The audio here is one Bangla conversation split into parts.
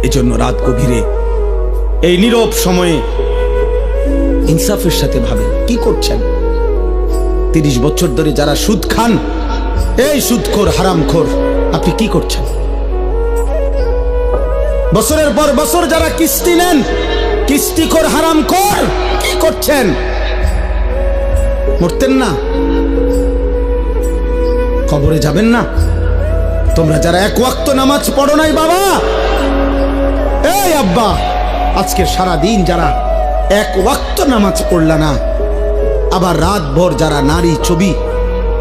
এজন্য রাত গভীরে এই নীরব সময়ে ইনসাফের সাথে ভাবেন কি করছেন। 30 বছর ধরে যারা সুদ খান, এই সুদখোর হারামখোর, আপনি কি করছেন? বছরের পর বছর যারা কিস্তি নেন, কিস্তিখোর হারামখোর, কি করছেন? মরতেন না? কবরে যাবেন না? তোমরা যারা এক ওয়াক্ত নামাজ পড়ো নাই বাবা, এই আব্বা, আজকে সারা দিন যারা এক ওয়াক্ত নামাজ পড়লা না, আবার রাত ভর যারা নারী ছবি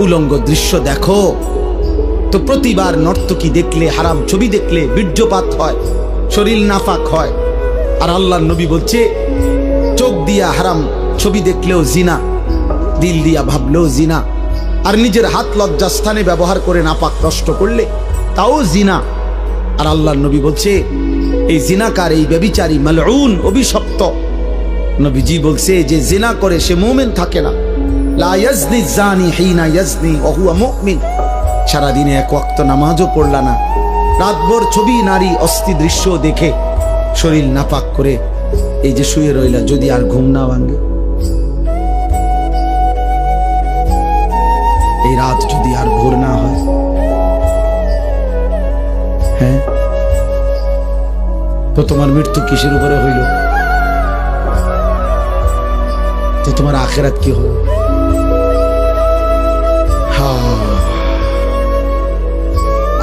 উলঙ্গ দৃশ্য দেখো, তো প্রতিবার নর্তকী দেখলে, হারাম ছবি দেখলে বীর্যপাত হয়, শরীর নাফাক হয়। আর আল্লাহর নবী বলছে চোখ দিয়া হারাম ছবি দেখলেও জিনা, দিল দিয়া ভাবলেও জিনা, আর নিজের হাত লজ্জাস্থানে ব্যবহার করে নাপাক নষ্ট করলে তাও জিনা। আর আল্লাহর নবী বলছে এই জিনাকার, এই ব্যভিচারী, মালউন, অভিশপ্ত। নবীজি বলছে যে জিনা করে সে মুমিন থাকে না। লা ইয়াজনি জানি হিনা ইয়াজনি ওয়া হুয়া মুমিন। সারাদিনে এক ওয়াক্ত নামাজও পড়লা না, রাতভর ছবি নারী অস্থি দৃশ্য দেখে শরীর নাপাক করে এই যে শুয়ে রইলা, যদি আর ঘুম না ভাঙে, এই রাত যদি আর ভোর না হয়, হ্যাঁ, তো তোমার মৃত্যু কিসের উপরে হইল? তো তোমার আখিরাত কি হলো?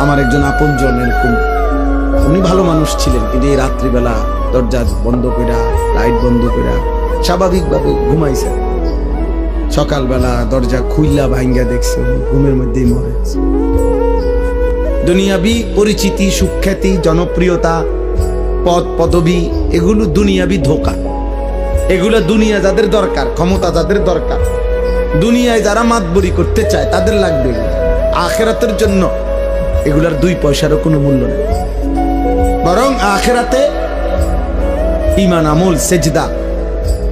আমার একজন আপনজন এরকম, উনি ভালো মানুষ ছিলেন, কিন্তু এই রাত্রিবেলা দরজা বন্ধ কইরা, লাইট বন্ধ কইরা স্বাভাবিকভাবে ঘুমাইছেন। সকালবেলা দরজা খুইলা ভাঙ্গা দেখছে ঘুমের মধ্যেই মরে গেছে। দুনিয়াবি পরিচিতি, সুখ্যাতি, জনপ্রিয়তা, পদ পদবি, এগুলো দুনিয়াবি ধোঁকা। এগুলো দুনিয়া যাদের দরকার, ক্ষমতা যাদের দরকার, দুনিয়ায় যারা মাতবরি করতে চায় তাদের লাগবে। আখিরাতের জন্য এগুলার 2 পয়সারও কোনো মূল্য নেই। বরং আখিরাতে ঈমান, আমল, সেজদা,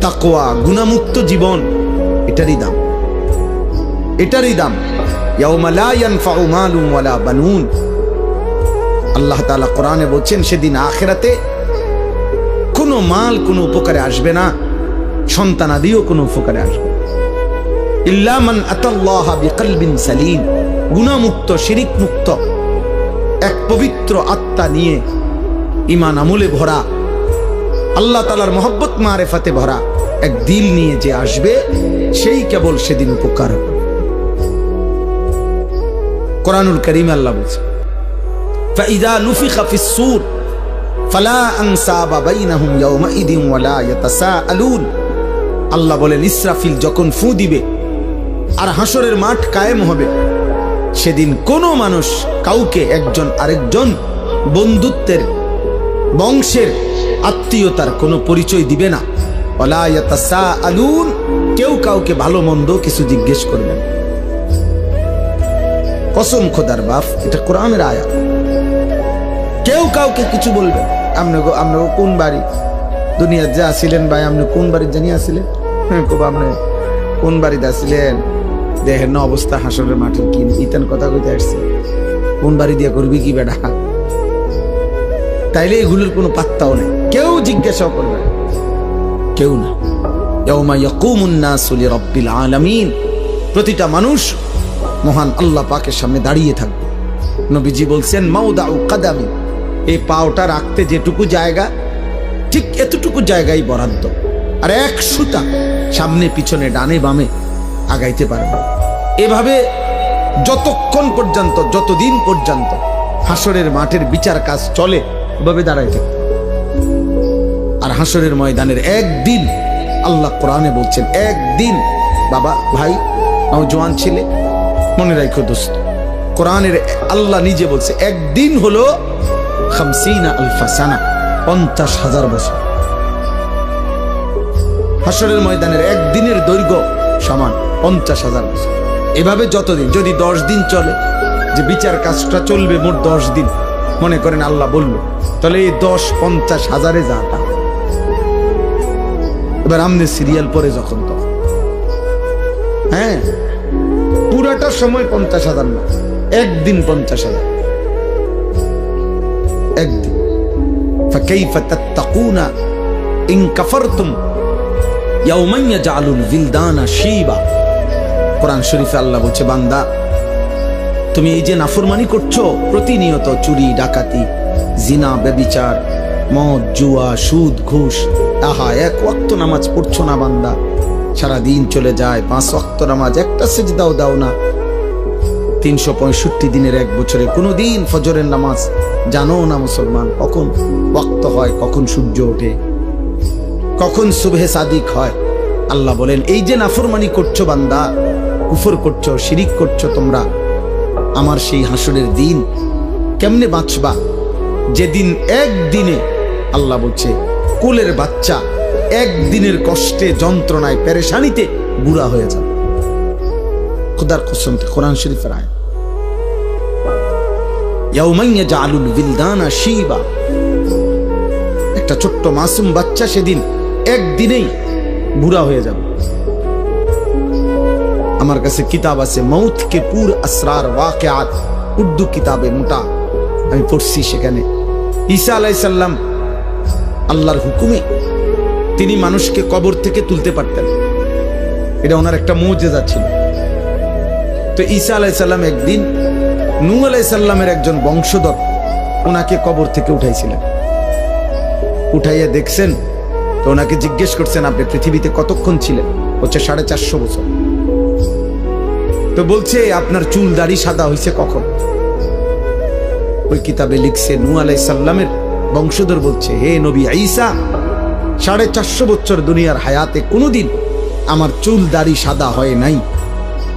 তাকওয়া, গুনাহমুক্ত জীবন, এটারই দাম, এটারই দাম। ইয়াউমা লা ইয়ানফাউ মালুন ওয়ালা বানুন। আল্লাহ তাআলা কোরআনে বলছেন সেদিন আখিরাতে কোনো মাল কোনো উপকারে আসবে না, সন্তানাদিও কোনো উপকারে আসবে না। ইল্লা মান আতাল্লাহা বিকলবিন সালিম। গুনাহমুক্ত, শিরিক মুক্ত, এক পবিত্র আত্মা নিয়ে, ঈমান আমলে ভরা, আল্লাহ তাআলার মহব্বত মারেফাতে ভরা এক দিল নিয়ে যে আসবে, সেই কেবল সেদিন উপকার হবে। কোরআনুল কারীমে আল্লাহ বলছে ফাইযা নুফিখা ফিস সূর ফালা আনসাবা বাইনাহুম ইয়াওমাইদিন ওয়ালা ইয়াতাসাআলুন। আল্লাহ বলেন ইসরাফিল যখন ফু দিবে আর হাসরের মাঠ কায়েম হবে, সেদিন কোনো মানুষ কাউকে একজন আরেকজন বন্ধুত্বের, বংশের, আত্মীয়তার কোনো পরিচয় দিবে না। ওয়ালা ইয়াতাসাআলুন, কেউ কাউকে ভালো মন্দ কিছু জিজ্ঞেস করবে না। কসম খোদার বাপ, এটা কোরআনের আয়াত। কেউ কাউকে কিছু বলবে, আপনি কোন বাড়ি দুনিয়া যা আসিলেন ভাই, আপনি কোন বাড়ি জানি আসিলেন, আপনি কোন বাড়িতে আসিলেন, দেখেন না অবস্থা হাসরের মাঠের, কি ইতান কথা কইতে আসছে, কোন বাড়ি দিয়ে করবি কি বেটা। তাইলে এগুলোর কোনো পাত্তাও নেই, কেউ জিজ্ঞাসাও করবে না, কেউ না। ইয়াউমা ইয়াকুমুন নাসু লিরাব্বিল আলামিন। প্রতিটা মানুষ মহান আল্লাহ পাকের সামনে দাঁড়িয়ে থাকবে। নবীজি বলছেন মাউদাউ কাদামি, এই পাওটা রাখতে যেটুকু জায়গা, ঠিক এতটুকু জায়গায় বরাদ্দ, আর এক সুতা সামনে পিছনে ডানে বামে আগাইতে পারবে। এভাবে যতক্ষণ পর্যন্ত, যতদিন পর্যন্ত হাসরের মাঠের বিচার কাজ চলে, এভাবে দাঁড়ায় থাকবে। আর হাসরের ময়দানের একদিন, আল্লাহ কোরআনে বলছেন একদিন, বাবা ভাই নওজোয়ান ছেলে, মনে রাখো দোস্ত, কোরআনের আল্লাহ নিজে বলছে একদিন হলো 50,000 সানা, 50,000 বছর। হাসরের ময়দানের একদিনের দৈর্ঘ্য সমান 50,000 বছর। এভাবে যতদিন, যদি 10 দিন চলে, যে বিচার কাজটা চলবে মোট 10 দিন, মনে করেন আল্লাহ বলল, তাহলে এই 10 50,000-এ যাটা। এবার আমনে সিরিয়াল পরে যখন তখন, হ্যাঁ, পুরাটা সময় 50,000 না, একদিন 50,000, একদিন। ফাকাইফা তাত্তাকুনা ইন কাফারতুম ইয়াওমান ইয়াজআলুল বিলদানা শিবা। কোরআন শরীফে আল্লাহ বলছে, বান্দা তুমি এই যে নাফরমানি করছো, প্রতিনিয়ত চুরি ডাকাতি জিনা ব্যভিচার মদ জুয়া সুদ ঘুষ, আহা এক ওয়াক্ত নামাজ পড়ছো না বান্দা, সারা দিন চলে যায় 5 ওয়াক্ত নামাজ, একটা সিজদাও দাও না, 365 দিনের এক বছরে কোনোদিন ফজরের নামাজ জানো না মুসলমান, কখন ওয়াক্ত হয়, কখন সূর্য ওঠে, কখন সুবহে সাদিক হয়। আল্লাহ বলেন, এই যে নাফরমানি করছো বান্দা, কুফর করছো, শিরিক করছো তোমরা, আমার সেই হাসরের দিন কেমনে বাঁচবা, যেদিন একদিনে আল্লাহ বলছে কোলের বাচ্চা একদিনের কষ্টে যন্ত্রণায় পেরেশানিতে বুড়া হয়ে যাবে। খোদার কসম, কোরআন শরীফের আয়াত। ইয়াউমান ইয়াজআলুল বিলদানা শিবা, একটা ছোট্ট মাসুম বাচ্চা সেদিন একদিনেই বুড়া হয়ে যাবে। আমার কাছে কিতাব আছে, মৌত কে পুর আসরার ওয়াকিয়াত, উর্দু কিতাবে মোটা, আমি পড়ছি। সেখানে ঈসা আলাইহিস সালাম আল্লাহর হুকুমে তিনি মানুষকে কবর থেকে তুলতে পারতেন, এটা ওনার একটা মুজিজা ছিল। তো ঈসা আলাইহিস সালাম একদিন নূহ আলাইহিস সালামের একজন বংশধর ওনাকে কবর থেকে উঠাইছিলেন, উঠাইয়া দেখছেন, তো ওনাকে জিজ্ঞেস করছেন, আপনি পৃথিবীতে কতক্ষণ ছিলেন? হচ্ছে 450 বছর। তো বলছে, আপনার চুল দাড়ি সাদা হয়েছে কখন? ওই কিতাবে লিখছে, নূহ আলাইহিস সালামের বংশধর বলছে, হে নবী ঈসা, 450 বছর দুনিয়ার হায়াতে কোনোদিন আমার চুল দাড়ি সাদা হয় নাই,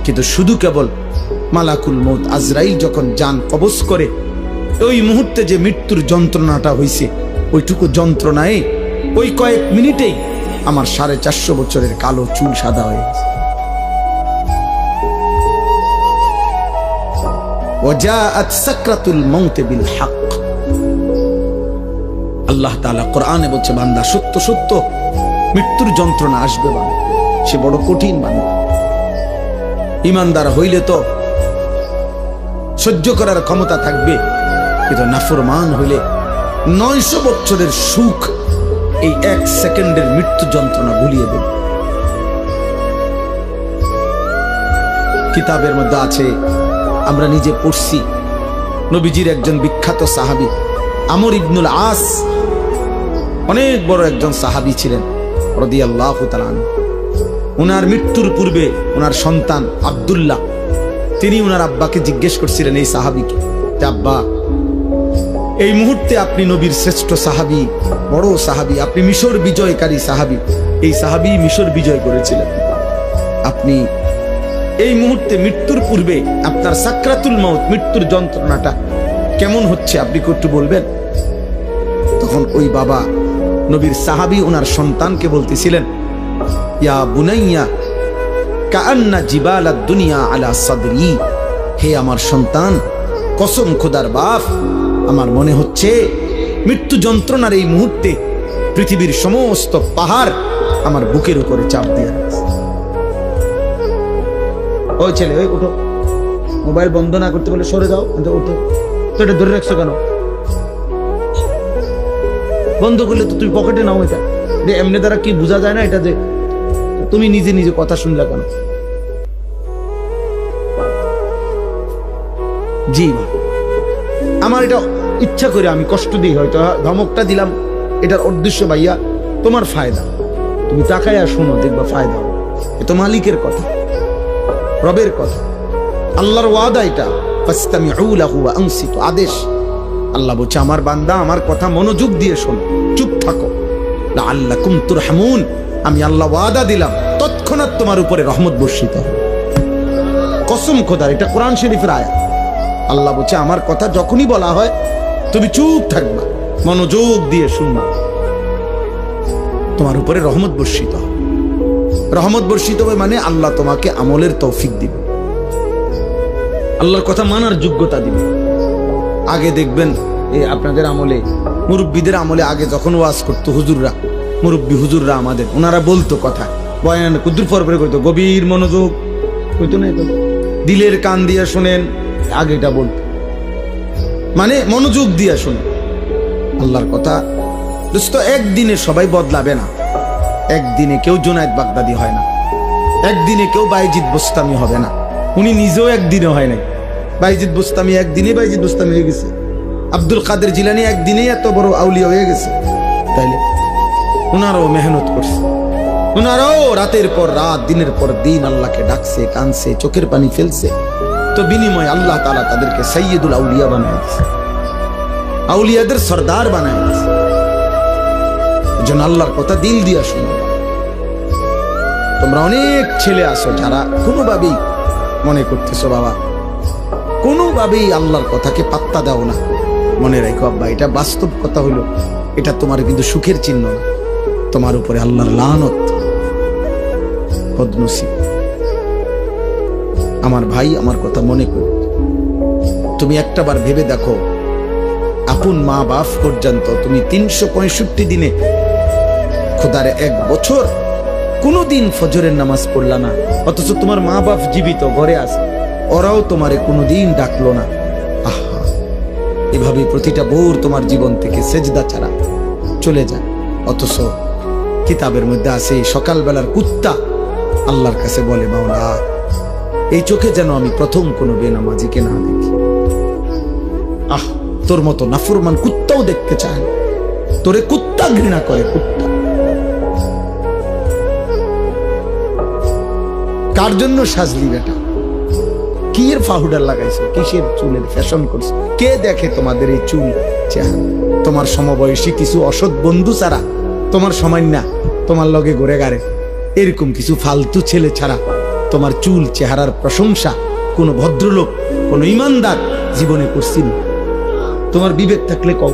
কিন্তু শুধু কেবল মালাকুল মউত আজরাইল যখন জান কবজ করে ওই মুহূর্তে যে মৃত্যুর যন্ত্রণাটা হয়েছে, ওইটুকু যন্ত্রণায় ওই কয়েক মিনিটেই আমার 450 বছরের কালো চুল সাদা হয়ে গেছে। ওয়াজাআত সাকরাতুল মাউত বিল হক। আল্লাহ তাআলা কোরআনে বলছে, বান্দা সত্য সত্য মৃত্যুর যন্ত্রণা আসবে, বান্দা সে বড় কঠিন বান্দা। ঈমানদার হইলে তো সহ্য করার ক্ষমতা থাকবে, কিন্তু নাফরমান হইলে 900 বছরের সুখ এই 1 সেকেন্ডের মৃত্যু যন্ত্রণা ভুলিয়ে দেবে। কিতাবের মধ্যে আছে, আমরা নিজে পড়ছি, নবীজির একজন বিখ্যাত সাহাবী আমর ইবনুল আস, অনেক বড় একজন সাহাবী ছিলেন রাদিয়াল্লাহু তাআলা আনহু। ওনার মৃত্যুর পূর্বে ওনার সন্তান আব্দুল্লাহ, তিনি ওনার আব্বাকে জিজ্ঞেস করছিলেন, এই সাহাবীকে, আব্বা এই মুহূর্তে আপনি নবীর শ্রেষ্ঠ সাহাবী, বড় সাহাবী, আপনি মিশর বিজয়কারী সাহাবী, এই সাহাবী মিশর বিজয় করেছিলেন, আপনি এই মুহূর্তে মৃত্যুর পূর্বে আপনার সাকরাতুল মাউত মৃত্যুর যন্ত্রণাটা কেমন হচ্ছে, আপনি একটু বলবেন? তখন ওই বাবা নবীর সাহাবী ওনার সন্তানকে বলতেছিলেন, ইয়া বুনাইয়া কাআন্না জিবালাদ দুনিয়া আলা সাদরি, হে আমার সন্তান, কসম খোদার বাপ, আমার মনে হচ্ছে মৃত্যু যন্ত্রণার এই মুহূর্তে পৃথিবীর সমস্ত পাহাড় আমার বুকের উপরে চাপ দিয়ে রাখছে। ওই ছেলে, ওই উঠো, মোবাইল বন্ধ না করতে বলে সরে যাও, উঠো। তো এটা ধরে রাখছো কেন? বন্ধ করলে তো তুমি পকেটে নাও, এটা এমনি দ্বারা কি বোঝা যায় না এটা যে তুমি নিজে নিজে কথা শুনলা কেন? জি আমার এটা ইচ্ছা করে আমি কষ্ট দিই, হয়তো ধমকটা দিলাম, এটার উদ্দেশ্য ভাইয়া তোমার ফায়দা, তুমি তাকাইয়া শোনো, দেখবা ফায়দা হবে। এ তো মালিকের কথা, রবের কথা, আল্লাহর ওয়াদা, এটা ফাসতামিউ লাহু ওয়া আনসিতু, আদেশ। আল্লাহ বলছে, আমার বান্দা আমার কথা মনোযোগ দিয়ে শোনো, চুপ থাকো, লাআল্লাকুম তুরহামুন, আমি আল্লাহ ওয়াদা দিলাম তৎক্ষণাৎ তোমার উপরে রহমত বর্ষিত হবে। কসম খোদার, এটা কোরআন শরীফের আয়াত। আল্লাহ বলছে, আমার কথা যখনই বলা হয় তুমি চুপ থাকবা, মনোযোগ দিয়ে শুনবা, তোমার উপরে রহমত বর্ষিত হবে। রহমত বর্ষিত হবে মানে আল্লাহ তোমাকে আমলের তৌফিক দিবে, আল্লাহর কথা মানার যোগ্যতা দিবে। আগে দেখবেন এই আপনাদের আমলে, মুরব্বীদের আমলে, আগে যখন ওয়াজ করতো হুজুররা, মুরব্বী হুজুররা আমাদের, ওনারা বলতো কথা, বয়ান কুদ্দুর পরে করতো, গভীর মনোযোগ হইতো না, দিলের কান দিয়ে শোনেন, আগে এটা বলতো, মানে মনোযোগ দিয়ে শোনেন, আল্লাহর কথা দোস্ত, একদিনে সবাই বদলাবে না। একদিনে কেউ জুনায়েদ বাগদাদি হয় না, একদিনে কেউ বাইজিদ বোস্তামি হবে না। উনি নিজেও একদিনে হয় নাই। বাইজিদ বোস্তামি একদিনে বাইজিদ বোস্তামি হয়ে গেছে। আব্দুল কাদের জিলানী একদিনেই এত বড় আউলিয়া হয়ে গেছে। তাইলে ওনারাও মেহনত করছে, ওনারাও রাতের পর রাত, দিনের পর দিন আল্লাহকে ডাকছে, কানছে, চোখের পানি ফেলছে। তো বিনিময় আল্লাহ তাআলা তাদেরকে সাইয়্যিদুল আউলিয়া বানায় দিয়েছে, আউলিয়াদের সরদার বানায় দিয়েছে। এজন্য আল্লাহর কথা দিল দিয়া শুনো। তোমরা অনেক ছেলে আছো যারা কোনোভাবেই মনে করতেছো বাবা, কোনোভাবেই আল্লাহর কথাকে পাত্তা দাও না। মনে রাখো আব্বা, এটা বাস্তব কথা হলো, এটা তোমার কিন্তু সুখের চিহ্ন না, তোমার উপরে আল্লাহর লানত, বদনসিব। আমার ভাই, আমার কথা মনে করো। তুমি একটাবার ভেবে দেখো, আপন মা বাপ পর্যন্ত তুমি 365 দিনে, খোদার 1 বছর কোনোদিন ফজরের নামাজ পড়লা না, অথচ তোমার মা বাপ জীবিত ঘরে আছে, ওরাও তোমারে কোনোদিন ডাকলো না। আহা, এভাবে প্রতিটা ভোর তোমার জীবন থেকে সেজদা ছাড়া চলে যায়। অথচ কিতাবের মধ্যে আছে সকালবেলার কুত্তা আল্লাহর কাছে বলে, মাওলা এই চোখে যেন আমি প্রথম কোনো বেনামাজিকে না দেখি। আহ, তোর মতো নাফরমান কুত্তাও দেখতে চায় না, তোরে কুত্তা ঘৃণা করে, কুত্তা। কার জন্য সাজলি বেটা? কি এর পাউডার লাগাইছো? কিসের চুলের ফ্যাশন করছো? কে দেখে তোমাদের এই চুল চেহারা? তোমার সমবয়সী কিছু অসৎ বন্ধু ছাড়া, তোমার সময় না, তোমার লগে ঘুরে গাড়ে এরকম কিছু ফালতু ছেলে ছাড়া তোমার চুল চেহারার প্রশংসা কোন ভদ্রলোক, কোন ইমানদার জীবনে করছিল? তোমার বিবেক থাকলে কও।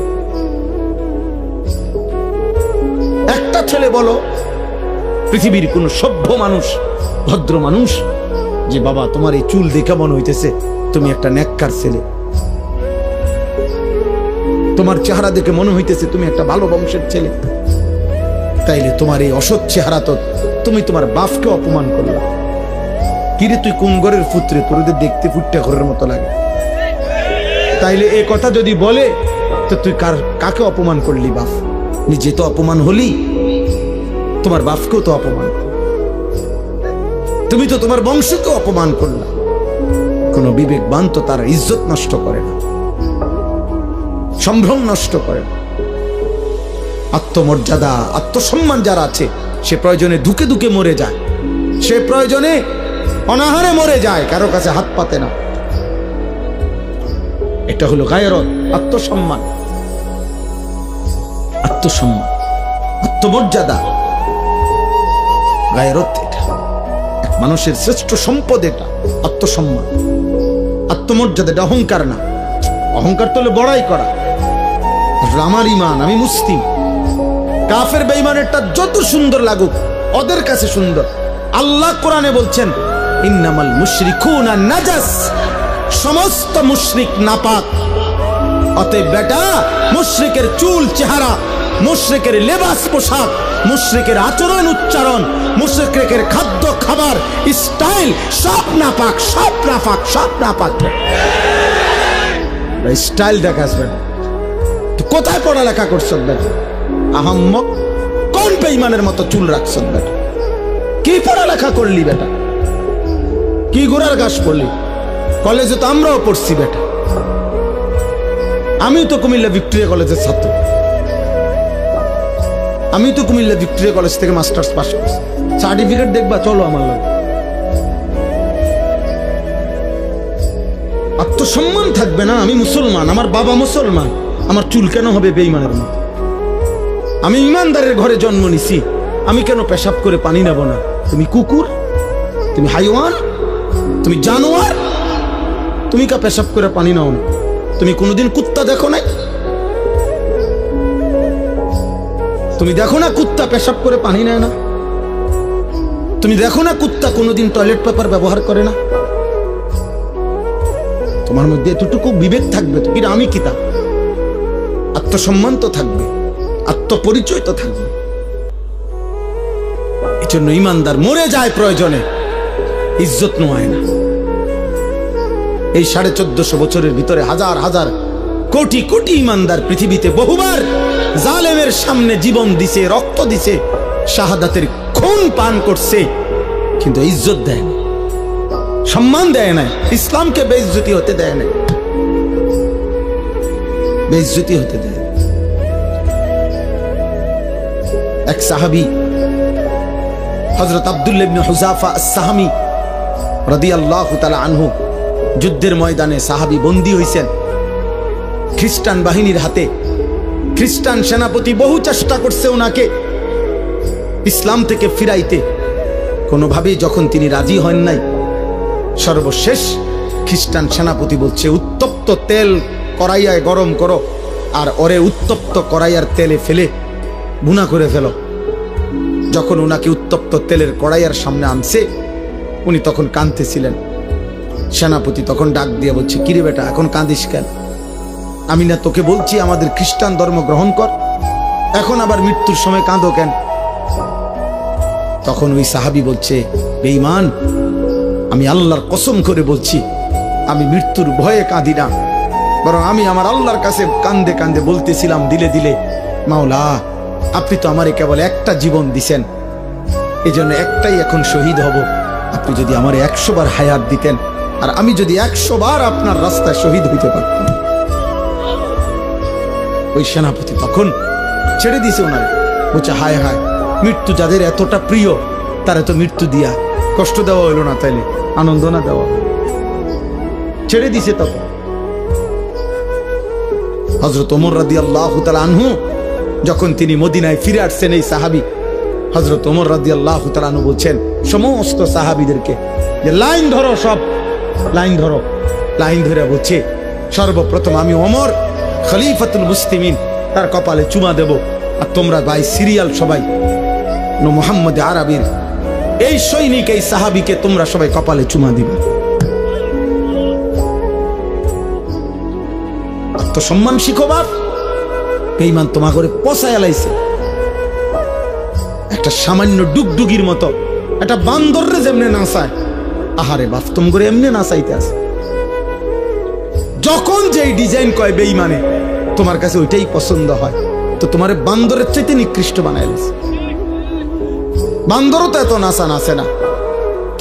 একটা ছেলে বলো পৃথিবীর কোন সভ্য মানুষ, ভদ্র মানুষ, যে বাবা তোমার এই চুল দেখে মনে হইতেছে তুমি একটা নেককার ছেলে, তোমার চেহারা দেখে মনে হইতেছে তুমি একটা ভালো বংশের ছেলে। তাইলে তোমার এই অসৎ চেহারা তো তুমি তোমার বাপকে অপমান করলা। কিরে তুই কোন ঘরের পুত্রে, তোরদের দেখতে ফুটটা ঘরের মতো লাগে। তাইলে এই কথা যদি বলে তো তুই কাকে অপমান করলি? বাপ নিজে তো অপমান হলি, তোমার বাপকেও তো অপমান, তুমি তো তোমার বংশকে অপমান করলা। কোন বিবেকবান তো তার ইজ্জত নষ্ট করে না, সম্ভ্রম নষ্ট করে না। আত্মমর্যাদা, আত্মসম্মান যারা আছে, সে প্রয়োজনে ধুকে ধুকে মরে যায়, সে প্রয়োজনে অনাহারে মরে যায়, কারো কাছে হাত পাতে না। এটা হলো গায়রত, আত্মসম্মান, আত্মসম্মান, আত্মমর্যাদা, গায়রত। এটা এক মানুষের শ্রেষ্ঠ সম্পদ, এটা আত্মসম্মান, আত্মমর্যাদা। এটা অহংকার না। অহংকার তো হলো বড়াই করা। আমার ইমান, আমি মুসলিম। কাফের বেঈমানেরটা যত সুন্দর লাগুক, ওদের কাছে সুন্দর। আল্লাহ কোরআনে বলছেন, ইন্নামাল মুশরিকুনা নাজাস, সমস্ত মুশরিক নাপাক। অতএব বেটা, মুশরিকের চুল চেহারা, মুশরিকের লেবাস পোশাক, মুশরিকের আচরণ উচ্চারণ, মুশরিকের খাদ্য খাবার স্টাইল সব নাপাক, সব নাপাক, সব নাপাক। স্টাইল দেখাস বেটা, তুই কোথায় পড়ালেখা করছ বেটা? আহাম্মক, কোন বেঈমানের মতো চুল রাখছ বেটা? কি পড়ালেখা করলি বেটা? কি গোড়ার ঘাস পড়লি? কলেজে তো আমরাও পড়ছি বেটা। আমি তো কুমিল্লা ভিক্টোরিয়া কলেজের ছাত্র, আমি তো কুমিল্লা ভিক্টোরিয়া কলেজ থেকে মাস্টার্স পাস করছি। সার্টিফিকেট দেখবা, চলো আমার লাগে। আত্মসম্মান থাকবে না? আমি মুসলমান, আমার বাবা মুসলমান, আমার চুল কেন হবে বেঈমানের মতো? আমি ইমানদারের ঘরে জন্ম নিছি, আমি কেন পেশাব করে পানি নেব না? তুমি কুকুর, তুমি হাইওয়ান, তুমি জানোয়ার, তুমি কা পেশাব করে পানি নাও না? তুমি কোনোদিন কুত্তা দেখো নাই? তুমি দেখো না কুত্তা পেশাব করে পানি নেয় না? তুমি দেখো না কুত্তা কোনোদিন টয়লেট পেপার ব্যবহার করে না? তোমার মধ্যে এতটুকু বিবেক থাকবে তো, কিন্তু আমি কিতা, আত্মসম্মান তো থাকবে, আত্মপরিচয় তো থাকবে। এই জন্য ইমানদার মরে যায় প্রয়োজনে, ইজ্জত নোয়ায় না। এই 1450 বছরের ভিতরে হাজার হাজার কোটি কোটি ইমানদার পৃথিবীতে বহুবার জালেমের সামনে জীবন দিছে, রক্ত দিছে, শাহাদাতের খুন পান করছে, কিন্তু ইজ্জত দেয় না, সম্মান দেয় না, ইসলামকে বেইজ্জতি হতে দেয় না, বেইজ্জতি হতে দেয়। এক সাহাবী হযরত আব্দুল্লাহ ইবনে হুযাফা আস-সাহামী রাদিয়াল্লাহু তাআলা আনহু যুদ্ধের ময়দানে সাহাবী বন্দী হইছেন খ্রিস্টান বাহিনীর হাতে। খ্রিস্টান সেনাপতি বহু চেষ্টা করছে ওনাকে ইসলাম থেকে ফিরাইতে, কোনোভাবেই যখন তিনি রাজি হন নাই, সর্বশেষ খ্রিস্টান সেনাপতি বলছে উত্তপ্ত তেল কড়াইয়ায় গরম করো, আর ওরে উত্তপ্ত কড়াইয়ার তেলে ফেলে ভুনা করে ফেলো। যখন ওনাকে উত্তপ্ত তেলের কড়াইয়ার সামনে আনছে, উনি তখন কাঁদতেছিলেন। সেনাপতি তখন ডাক দিয়ে বলছে, কিরে বেটা, এখন কাঁদিস কেন? আমি না তোকে বলছি আমাদের খ্রিস্টান ধর্ম গ্রহণ কর, এখন আবার মৃত্যুর সময় কাঁদো কেন? তখন ওই সাহাবী বলছে, বেঈমান, আমি আল্লাহর কসম করে বলছি, আমি মৃত্যুর ভয়ে কাঁদি না, বরং আমি আমার আল্লাহর কাছে কান্দে কান্দে বলতেছিলাম দিলে দিলে, মাওলা, আপনি তো আমারে কেবল একটা জীবন দিছেন, এই জন্য একটাই এখন শহীদ হব। আপনি যদি আমার 100 বার হায়াত দিতেন, আর আমি যদি 100 বার আপনার রাস্তায় শহীদ হইতে পারতাম। ওই সেনাপতি তখন ছেড়ে দিছে ওনারে, বলছে, হায় হায়, মৃত্যু যাদের এতটা প্রিয়, তারা তো মৃত্যু দিয়া কষ্ট দেওয়া হইল না, তাইলে আনন্দ না দেওয়া, ছেড়ে দিছে। তখন হযরত ওমর রাদিয়াল্লাহু তাআলা আনহু যখন তিনি মদিনায় ফিরে আসছেন, এই সাহাবী হযরত ওমর রাদিয়াল্লাহু তাআলা আনহু বলছেন সমস্ত সাহাবীদেরকে যে লাইন ধরো, সব লাইন ধরো। লাইন ধরে বলছে, সর্বপ্রথম আমি ওমর খলিফাতুল মুসলিমিন, তার কপালে চুমা দেব, আর তোমরা ভাই সিরিয়াল সবাই মুহাম্মদ আরবির এই সৈনিক, এই সাহাবীকে তোমরা সবাই কপালে চুমা দিবে। আত্মসম্মান শিখো বাপ, বেঈমান তোমা করে পচায় লাইছে। একটা সামান্য ডুগডুগির মতো একটা বান্দররে যেমনে নাচায়, আহারে বাপ, তুম করে এমনি নাচাইতে আছে। যখন যেই ডিজাইন কয় বেঈমানে, তোমার কাছে ওইটাই পছন্দ হয়, তো তোমার বান্দরের চাইতে নিকৃষ্ট বানাইছে। বান্দরও তো এত নাচা নাচে না।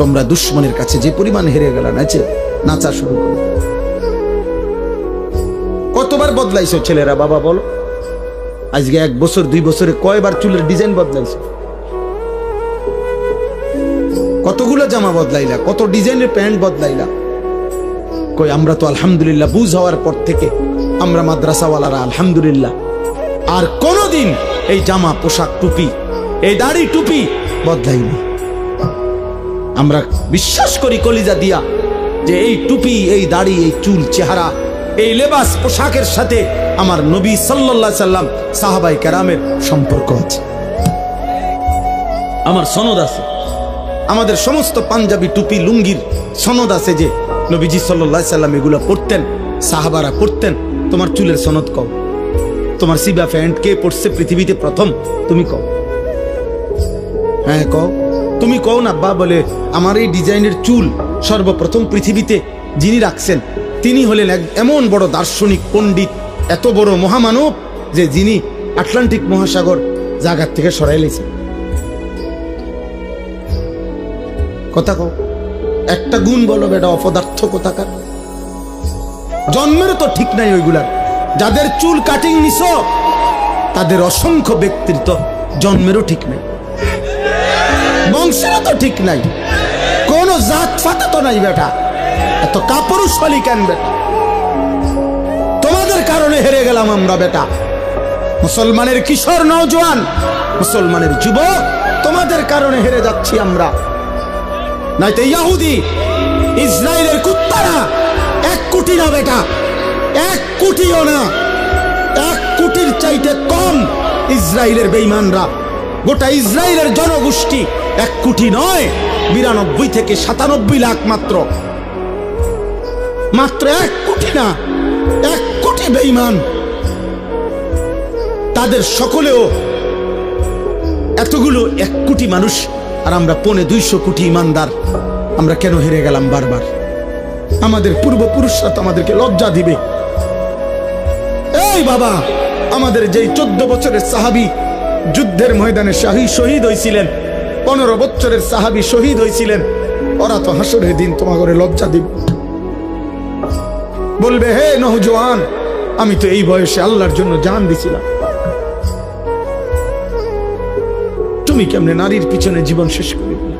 তোমরা দুশ্মনের কাছে যে পরিমাণ হেরে গেল, নাচা শুরু করে। কতবার বদলাইছো ছেলেরা বাবা বলো? আজকে 1 বছর 2 বছরে কয়বার চুলের ডিজাইন বদলাইছো? কতগুলো জামা বদলাইলা, কত ডিজাইনের প্যান্ট বদলাইলা? কই আমরা তো আলহামদুলিল্লাহ বুঝ হওয়ার পর থেকে আমরা মাদ্রাসাওয়ালারা আলহামদুলিল্লাহ আর কোনোদিন এই জামা পোশাক টুপি, এই দাড়ি টুপি বদলাইনি। আমরা বিশ্বাস করি কলিজা দিয়া যে এই টুপি, এই দাড়ি, এই চুল, চেহারা, এই লেবাস পোশাকের সাথে আমার নবী সাল্লাল্লাহু আলাইহি সাল্লাম, সাহাবায়ে কেরামের সম্পর্ক আছে, আমার সনদ আছে। আমাদের সমস্ত পাঞ্জাবি, টুপি, লুঙ্গির সনদ আছে যে নবীজি সাল্লাল্লাহু আলাইহি সাল্লাম এগুলো পড়তেন, সাহাবারা পড়তেন। তোমার চুলের সনদ কও, তোমার সিবা প্যান্ট কে পড়ছে পৃথিবীতে প্রথম? তুমি কও। হ্যাঁ কও, তুমি কও না আব্বা। বলে, আমার এই ডিজাইনের চুল সর্বপ্রথম পৃথিবীতে যিনি রাখছেন, তিনি হলেন এমন বড় দার্শনিক পণ্ডিত, এত বড় মহামানব, যে যিনি আটলান্টিক মহাসাগর জায়গার থেকে সরাই লেছেন। কথা কও, একটা গুণ বলো বেটা, অপদার্থ কোথাকার। জন্মেরও তো ঠিক নাই ওইগুলার। যাদের চুল কাটিং নিছ, তাদের অসংখ্য ব্যক্তিত্ব জন্মেরও ঠিক নাই, বংশেরও তো ঠিক নাই, কোন জাত ফাতা তো নাই বেটা। এত কাপুরুষালী কেন বেটা? তোমাদের কারণে হেরে গেলাম আমরা বেটা। মুসলমানের কিশোর নওজোয়ান, মুসলমানের যুবক, তোমাদের কারণে হেরে যাচ্ছি আমরা। নাইতে ইহুদি ইসরায়েলের কুত্তারা 1 কোটি না বেটা, 1 কোটিও না, 1 কোটির চাইতে কম ইসরায়েলের বেঈমানরা। গোটা ইসরায়েলের জনগোষ্ঠী 1 কোটি নয়, 92 থেকে 97 লাখ মাত্র। মাত্র 1 কোটি না, 1 কোটি বেঈমান। তাদের সকলেও এতগুলো 1 কোটি মানুষ, আর আমরা 250 কোটি ইমানদার। আমরা কেন হেরে গেলাম বারবার? আমাদের পূর্বপুরুষরা তো আমাদেরকে লজ্জা দিবে। এই বাবা, আমাদের যেই 14 বছরের সাহাবী যুদ্ধের ময়দানে শহীদ হয়েছিলেন, 15 বছরের সাহাবী শহীদ হয়েছিলেন, ওরা তো হাসরের দিন তোমাকে লজ্জা দিবে, বলবে হে নওজোয়ান, আমি তো এই বয়সে আল্লাহর জন্য জান দিছিলাম, তুমি কেমনে নারীর পিছনে জীবন শেষ করে দিলে?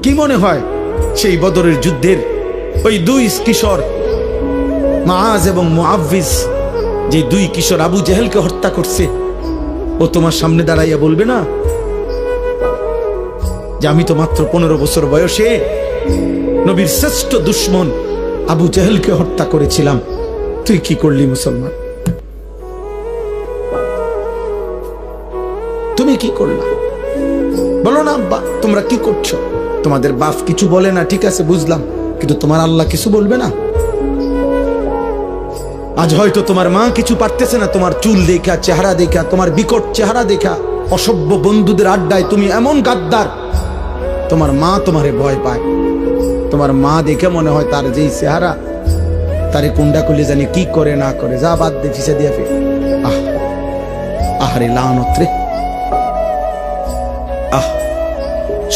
কি মনে হয় সেই বদরের যুদ্ধের ওই 2 কিশোর মুআজ এবং মুআওয়িজ, যে 2 কিশোর আবু জেহেলকে হত্যা করছে, ও তোমার সামনে দাঁড়াইয়া বলবে না যে আমি তো মাত্র 15 বছর বয়সে নবীর শ্রেষ্ঠ দুশমন আবু জেহেলকে হত্যা করেছিলাম, তুই কি করলি মুসলমান, তুমি কি করলা? বলো না আব্বা তোমরা কি করছো? তোমাদের বাপ কিছু বলে না, ঠিক আছে বুঝলাম, কিন্তু তোমার আল্লাহ কিছু বলবে না? আজ হয়তো তোমার মা কিছু পারতেছে না, তোমার চুল দেখা, চেহারা দেখা, তোমার বিকট চেহারা দেখা, অসভ্য বন্ধুদের আড্ডায় তুমি এমন গাদ্দার, তোমার মা তোমারে ভয় পায়। তোমার মা দেখে মনে হয় তার যেই চেহারা, তারে কুন্ডা করলে জানি কি করে না করে, যা বাদ দে, ফিসে দিয়ে ফের। আহারে লানত রে,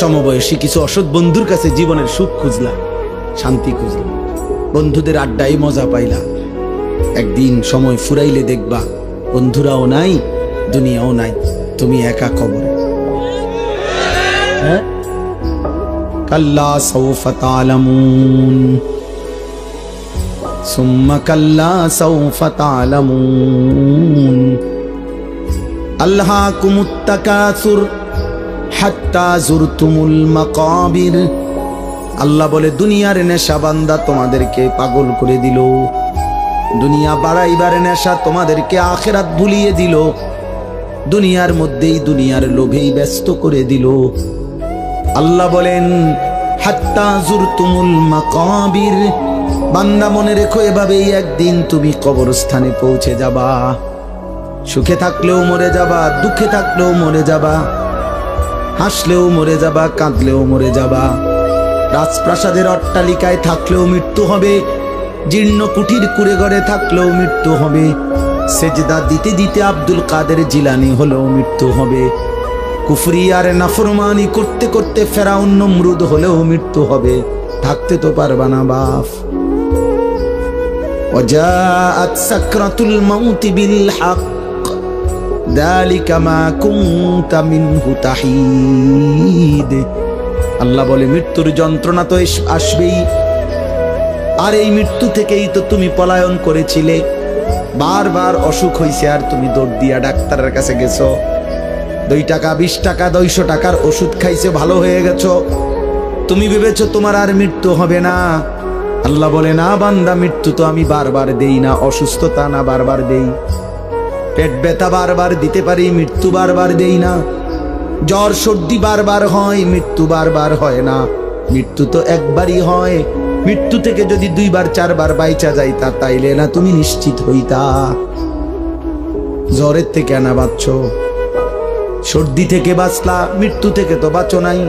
সমবয়সী কিছু অসৎ বন্ধুর কাছে জীবনের সুখ খুঁজলা, শান্তি খুঁজলা, বন্ধুদের আড্ডায় মজা পাইলা, একদিন সময় ফুরাইলে দেখবা বন্ধুরাও নাই, দুনিয়াও নাই, তুমি একা কবরে। কাল্লা সাউফা তা'লামুন সুম্মা কাল্লা সাউফা তা'লামুন আলহাকুমুত তাকাসুর হাত্তা যুরতুমুল মাকাবির। আল্লাহ বলে দুনিয়ার নেশা বান্দা তোমাদেরকে পাগল করে দিল, দুনিয়া বাড়াইবার নেশা তোমাদেরকে আখিরাত ভুলিয়ে দিল, দুনিয়ার মধ্যেই দুনিয়ার লোভেই ব্যস্ত করে দিল। আল্লাহ বলেন হাত্তা যুরতুমুল মাকাবির, বান্দা মনে রেখো এভাবেই একদিন তুমি কবরস্থানে পৌঁছে যাবা, সুখে থাকলেও মরে যাবা, দুঃখে থাকলেও মরে যাবা, হাসলেও মরে যাবা, কাঁদলেও মরে যাবা, রাজপ্রাসাদের অট্টালিকায় থাকলেও মৃত্যু হবে, জীর্ণ কুঠির কুড়ে ঘরে থাকলেও মৃত্যু হবে, সেজদা দিতে দিতে আব্দুল কাদের জিলানী হলেও মৃত্যু হবে, কুফরি আর নাফরমানি করতে করতে ফেরাউন নমরুদ হলেও মৃত্যু হবে, থাকতে তো পারবা না বাপ। ওয়াজাআত সাকরাতুল মাউতি বিল হক যালিকা মা কুনতা মিনহু তাহিদ। আল্লাহ বলে মৃত্যুর যন্ত্রণা তো আসবেই, আর এই মৃত্যু থেকেই তো তুমি পলায়ন করেছিলে, বারবার অসুখ হইছে আর তুমি দৌড় দিয়া ডাক্তারের কাছে গেছো, 2 টাকা 20 টাকা 200 টাকার ওষুধ খাইছে, ভালো হয়ে গেছো, তুমি ভেবেছো তোমার আর মৃত্যু হবে না। আল্লাহ বলে না বান্দা, মৃত্যু তো আমি বারবার দেই না, অসুস্থতা না বারবার দেই, পেট ব্যথা বারবার দিতে পারি, মৃত্যু বারবার দেই না, জ্বর সর্দি বারবার হয়, মৃত্যু বারবার হয় না, মৃত্যু তো একবারই হয়। মৃত্যু থেকে যদি 2 বার 4 বার বাইচা যাইতা তাইলে না তুমি নিশ্চিত হইতা। জ্বরের থেকে না বাঁচছ, সর্দি থেকে বাঁচলা, মৃত্যু থেকে তো বাঁচো নাই,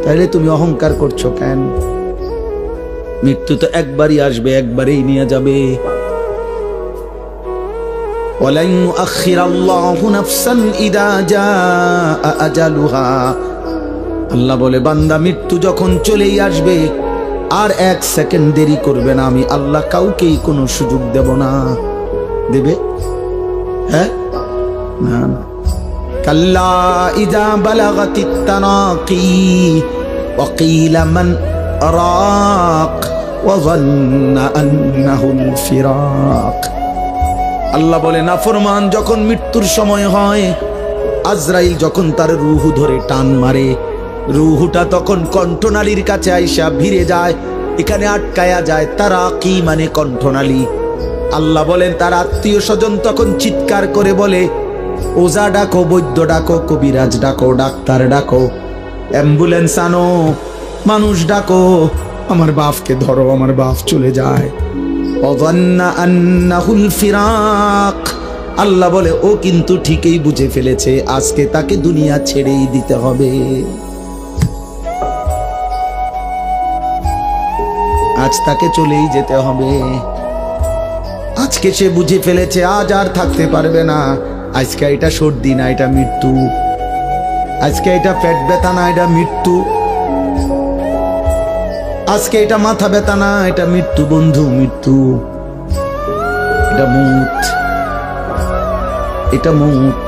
তাইলে তুমি অহংকার করছো কেন? মৃত্যু তো একবারই আসবে, একবারেই নিয়ে যাবে। ওয়ালান ইউআখিরাল্লাহু নাফসান ইযা জাআ আজালুহা। আল্লাহ বলে বান্দা মৃত্যু যখন চলেই আসবে আর 1 সেকেন্ড দেরি করবে না, আমি আল্লাহ কাউকেই কোনো সুযোগ দেব না। দেবে? হ্যাঁ না না। কাল্লা ইযা বালাগাতিত তানাকি ওয়া কিলা মান রাক ওয়া যান্না আন্নাহুল ফিরাক। আল্লাহ বলে নাফরমান যখন মৃত্যুর সময় হয়, আজরাইল যখন তার রূহ ধরে টান মারে, রূহটা তখন কণ্ঠনালীর কাছে আইসা ভিড়ে যায়, এখানে আটকায়া যায়। তারা কি মানে কণ্ঠনালী। আল্লাহ বলেন তার আত্মীয় স্বজন তখন চিৎকার করে বলে ওজা ডাকো, বৈদ্য ডাকো, কবিরাজ ডাকো, ডাক্তার ডাকো, অ্যাম্বুলেন্স আনো, মানুষ ডাকো, আমার বাপকে ধরো, আমার বাপ চলে যায়। ওয়াযান্না আন্নাহুল ফিরাক। আল্লাহ বলে ও কিন্তু ঠিকই বুঝে ফেলেছে আজকে তাকে দুনিয়া ছেড়েই দিতে হবে, আজ তাকে চলেই যেতে হবে, আজ আজকে সে বুঝে ফেলেছে আজ আর থাকতে পারবে না। আজকে এটা সর্দি না, এটা মৃত্যু। আজকে এটা পেট ব্যথা না, এটা মৃত্যু। আজকে এটা মাথা ব্যথা না, এটা মৃত্যু বন্ধু, মৃত্যু। এটা মউত, এটা মউত।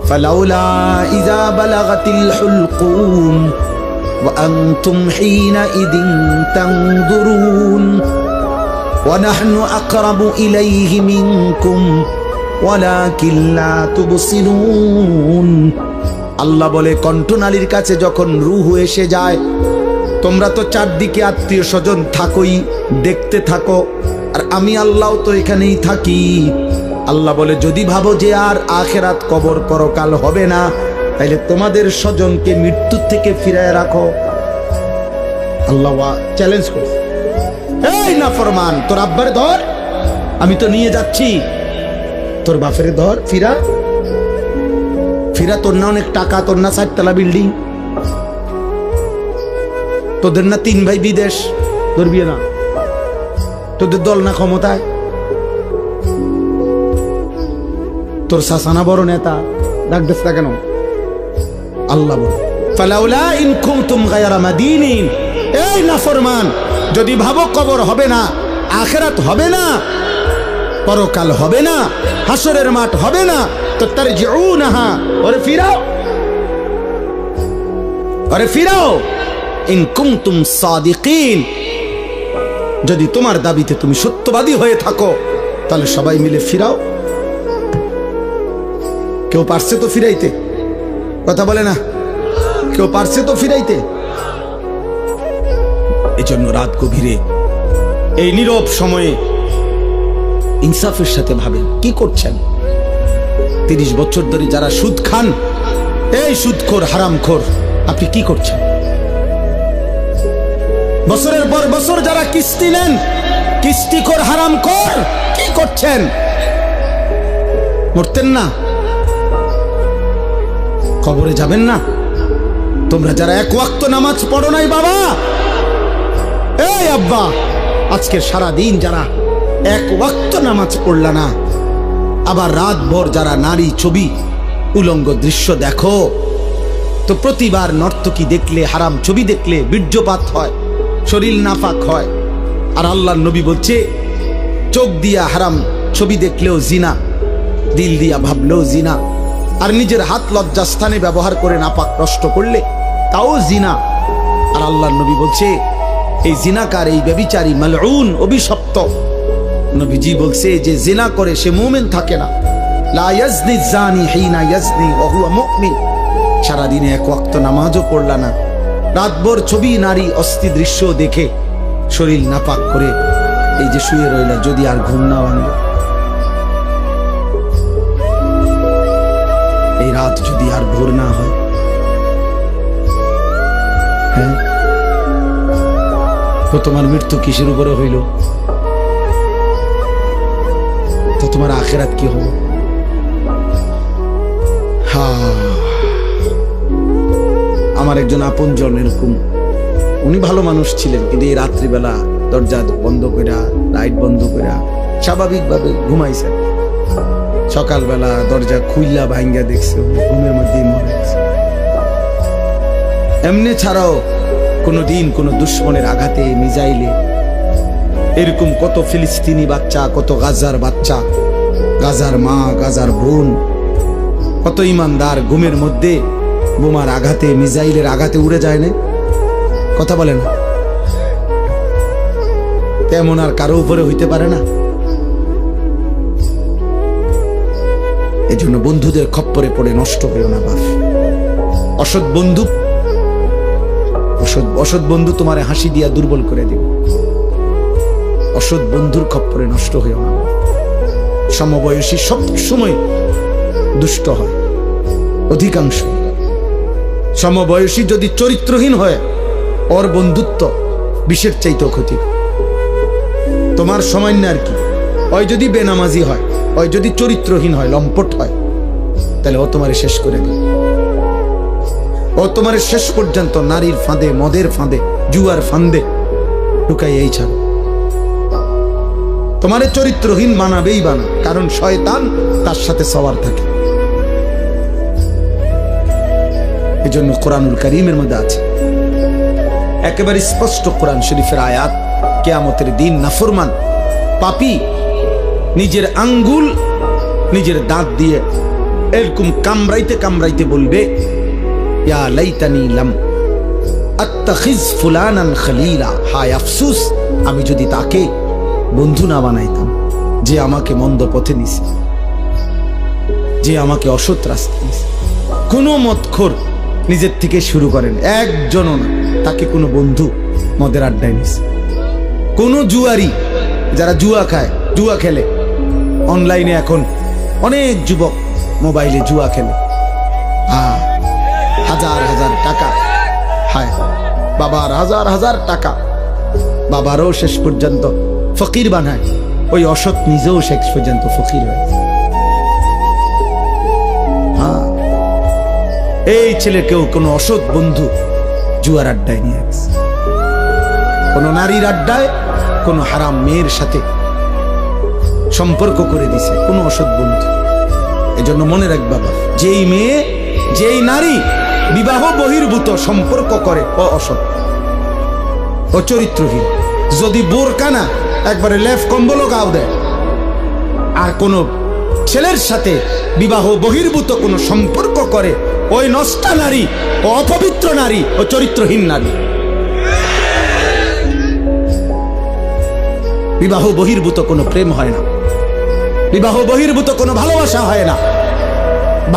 ফালাউলা ইযা বালাগাতিল হুলকুম ওয়া আনতুম হিনাইযিন তানজুরুন ওয়া নাহনু আকরাবু ইলাইহি মিনকুম ওয়ালাকিন লা তুবসিরুন। আল্লাহ বলে, কণ্ঠনালীর কাছে যখন রূহ এসে যায়, তোমরা তো চারদিকে আত্মীয় স্বজন থাকোই, দেখতে থাকো, আর আমি আল্লাহ তো এখানেই থাকি। আল্লাহ বলে, যদি ভাবো যে আর আখেরাত কবর পরকাল হবে না, তাইলে তোমাদের স্বজনকে মৃত্যু থেকে ফিরায় রাখো। আল্লাহ চ্যালেঞ্জ করছে, এই নাফরমান, তোর আব্বার ধর, আমি তো নিয়ে যাচ্ছি। তোর বাপের ধর, ফিরা ফিরা। তোর না অনেক টাকা, তোর না 4 তলা বিল্ডিং, তোদের না 3 ভাই বিদেশ, ধরবি না? তোদের দল না ক্ষমতায়? তোর শাসানা বড় নেতা, ডাক দিস না কেন? আল্লাহ বলে, ফালাউলা ইন কুনতুম গায়রা মাদিনিন। এই নাফরমান, যদি ভাবো কবর হবে না, আখিরাত হবে না, পরকাল হবে না, হাসরের মাঠ হবে না, তো তারজিউনাহা, ওরে ফিরাও, ওরে ফিরাও। ইন কুনতুম সাদিকিন, যদি তোমার দাবিতে তুমি সত্যবাদী হয়ে থাকো, তাহলে সবাই মিলে ফিরাও। কেউ পারছে তো ফিরাইতে? কথা বলে না, কেউ পারছে তো ফিরাইতে? এই জন্য রাত গভীরে এই নীরব সময়ে ইনসাফের সাথে ভাবেন কি করছেন। 30 বছর ধরে যারা সুদ খান, এই সুদখোর, হারামখোর, আপনি কি করছেন? বছরের পর বছর যারা কিস্তি নেন, কিস্তিখোর, হারামখোর, কি করছেন? মরতেন না? কবরে যাবেন না? তোমরা যারা 1 ওয়াক্ত নামাজ পড়ো নাই বাবা, এই আব্বা, আজকে সারা দিন যারা 1 ওয়াক্ত নামাজ পড়লা না, আবার রাত ভর যারা নারী ছবি, উলঙ্গ দৃশ্য দেখো, তো প্রতিবার নর্তকী দেখলে, হারাম ছবি দেখলে বীর্যপাত হয়, শরীর নাপাক হয়। আর আল্লাহর নবী বলছে, চোখ দিয়া হারাম ছবি দেখলেও জিনা, দিল দিয়া ভাবলেও জিনা, আর নিজের হাত লজ্জাস্থানে ব্যবহার করে নাপাক নষ্ট করলে তাও জিনা। আর আল্লাহর নবী বলছে, এই জিনাকার, এই ব্যভিচারী, মালউন, অভিশপ্ত। নবীজি বলছে যে জিনা করে সে মুমিন থাকে না। লা ইয়াজনি জানি হিনা ইয়াজনি ওয়া হুয়া মুমিন। সারাদিনে 1 ওয়াক্ত নামাজও পড়লা না, রাতভর ছবি, নারী, অস্থি দৃশ্য দেখে শরীর নাপাক করে এই যে শুয়ে রইলা, যদি আর ঘুম না ভাঙে, এই রাত যদি আর ভোর না হয়, হ্যাঁ, তো তোমার মৃত্যু কিসের উপরে হইল? তো তোমার আখিরাত কি হবে? আমার একজন আপনজন এরকম, উনি ভালো মানুষ ছিলেন, কিন্তু এই রাত্রিবেলা দরজা বন্ধ কইরা, লাইট বন্ধ কইরা স্বাভাবিকভাবে ঘুমাইছেন। সকালবেলা দরজা খুইলা ভাঙ্গা দেখছে ঘুমের মধ্যে মরে গেছে। এমনি ছাড়াও কোনদিন কোন দুশ্মনের আঘাতে, মিজাইলে, এরকম কত ফিলিস্তিনি বাচ্চা, কত গাজার বাচ্চা, গাজার মা, গাজার বোন, কত ইমানদার ঘুমের মধ্যে বোমার আঘাতে, মিজাইলের আঘাতে উড়ে যায় না? কথা বলে না? তেমন আর কারো উপরে হইতে পারে না। এজন্য বন্ধুদের খপ্পরে পড়ে নষ্ট হইও না বাপ। অসৎ বন্ধু, অসৎ বন্ধু তোমারে হাসি দিয়া দুর্বল করে দিবে। অসৎ বন্ধুর খপ্পরে নষ্ট হইও না। সমবয়সী সব সময় দুষ্ট হয়, অধিকাংশ। সমবয়সী যদি চরিত্রহীন হয়, ওর বন্ধুত্ব বিষের চাইতেও ক্ষতি। তোমার সময় না আর কি, ওই যদি বেনামাজি হয়, ওই যদি চরিত্রহীন হয়, লম্পট হয়, তাহলে ও তোমারে শেষ করে দেবে। ও তোমার শেষ পর্যন্ত নারীর ফাঁদে, মদের ফাঁদে, জুয়ার ফাঁদে ঢুকাই এই ছাড়। তোমারে চরিত্রহীন বানাবেই বানা, কারণ শয়তান তার সাথে সওয়ার থাকে। এজন্য কোরআনুল কারীমের মধ্যে আছে একেবারে স্পষ্ট, কোরআন শরীফের আয়াত, কিয়ামতের দিন নাফরমান পাপী নিজের আঙ্গুল নিজের দাঁত দিয়ে এরকম কামড়াইতে কামড়াইতে বলবে, ইয়া লাইতানি লাম আত্তাখিজ ফুলানান খলিলা, হায় আফসোস আমি যদি তাকে বন্ধু না বানাইতাম, যে আমাকে মন্দ পথে নিছে, যে আমাকে অসৎ রাস্তা নিছে। কোনো মদখোর নিজের থেকে শুরু করেন, একজনও না, তাকে কোনো বন্ধু মদের আড্ডায় নিছে। কোনো জুয়ারি, যারা জুয়া খায়, জুয়া খেলে অনলাইনে, এখন অনেক যুবক মোবাইলে জুয়া খেলে, হাজার হাজার টাকা, হায় বাবার হাজার হাজার টাকা, বাবারও শেষ পর্যন্ত ফকির বানায়, ওই অসৎ নিজেও শেষ পর্যন্ত ফকির হয়। এই ছেলেকেও কোনো অসৎ বন্ধু জুয়ার আড্ডায় নিয়ে গেছে, কোনো নারীর আড্ডায়, কোনো হারাম মেয়ের সাথে সম্পর্ক করে দিছে কোনো অসৎ বন্ধু। এজন্য মনে রাখ বাবা, যেই মেয়ে যেই নারী বিবাহ বহির্ভূত সম্পর্ক করে ও অসৎ, ও চরিত্রহীন। যদি বোরকা না, একবারে লেফ কম্বলও গাও দেয়, আর কোনো ছেলের সাথে বিবাহ বহির্ভূত কোনো সম্পর্ক করে, ওই নষ্টা নারী, ও অপবিত্র নারী, ও চরিত্রহীন নারী। বিবাহ বহির্ভূত কোনো প্রেম হয় না, বিবাহ বহির্ভূত কোনো ভালোবাসা হয় না,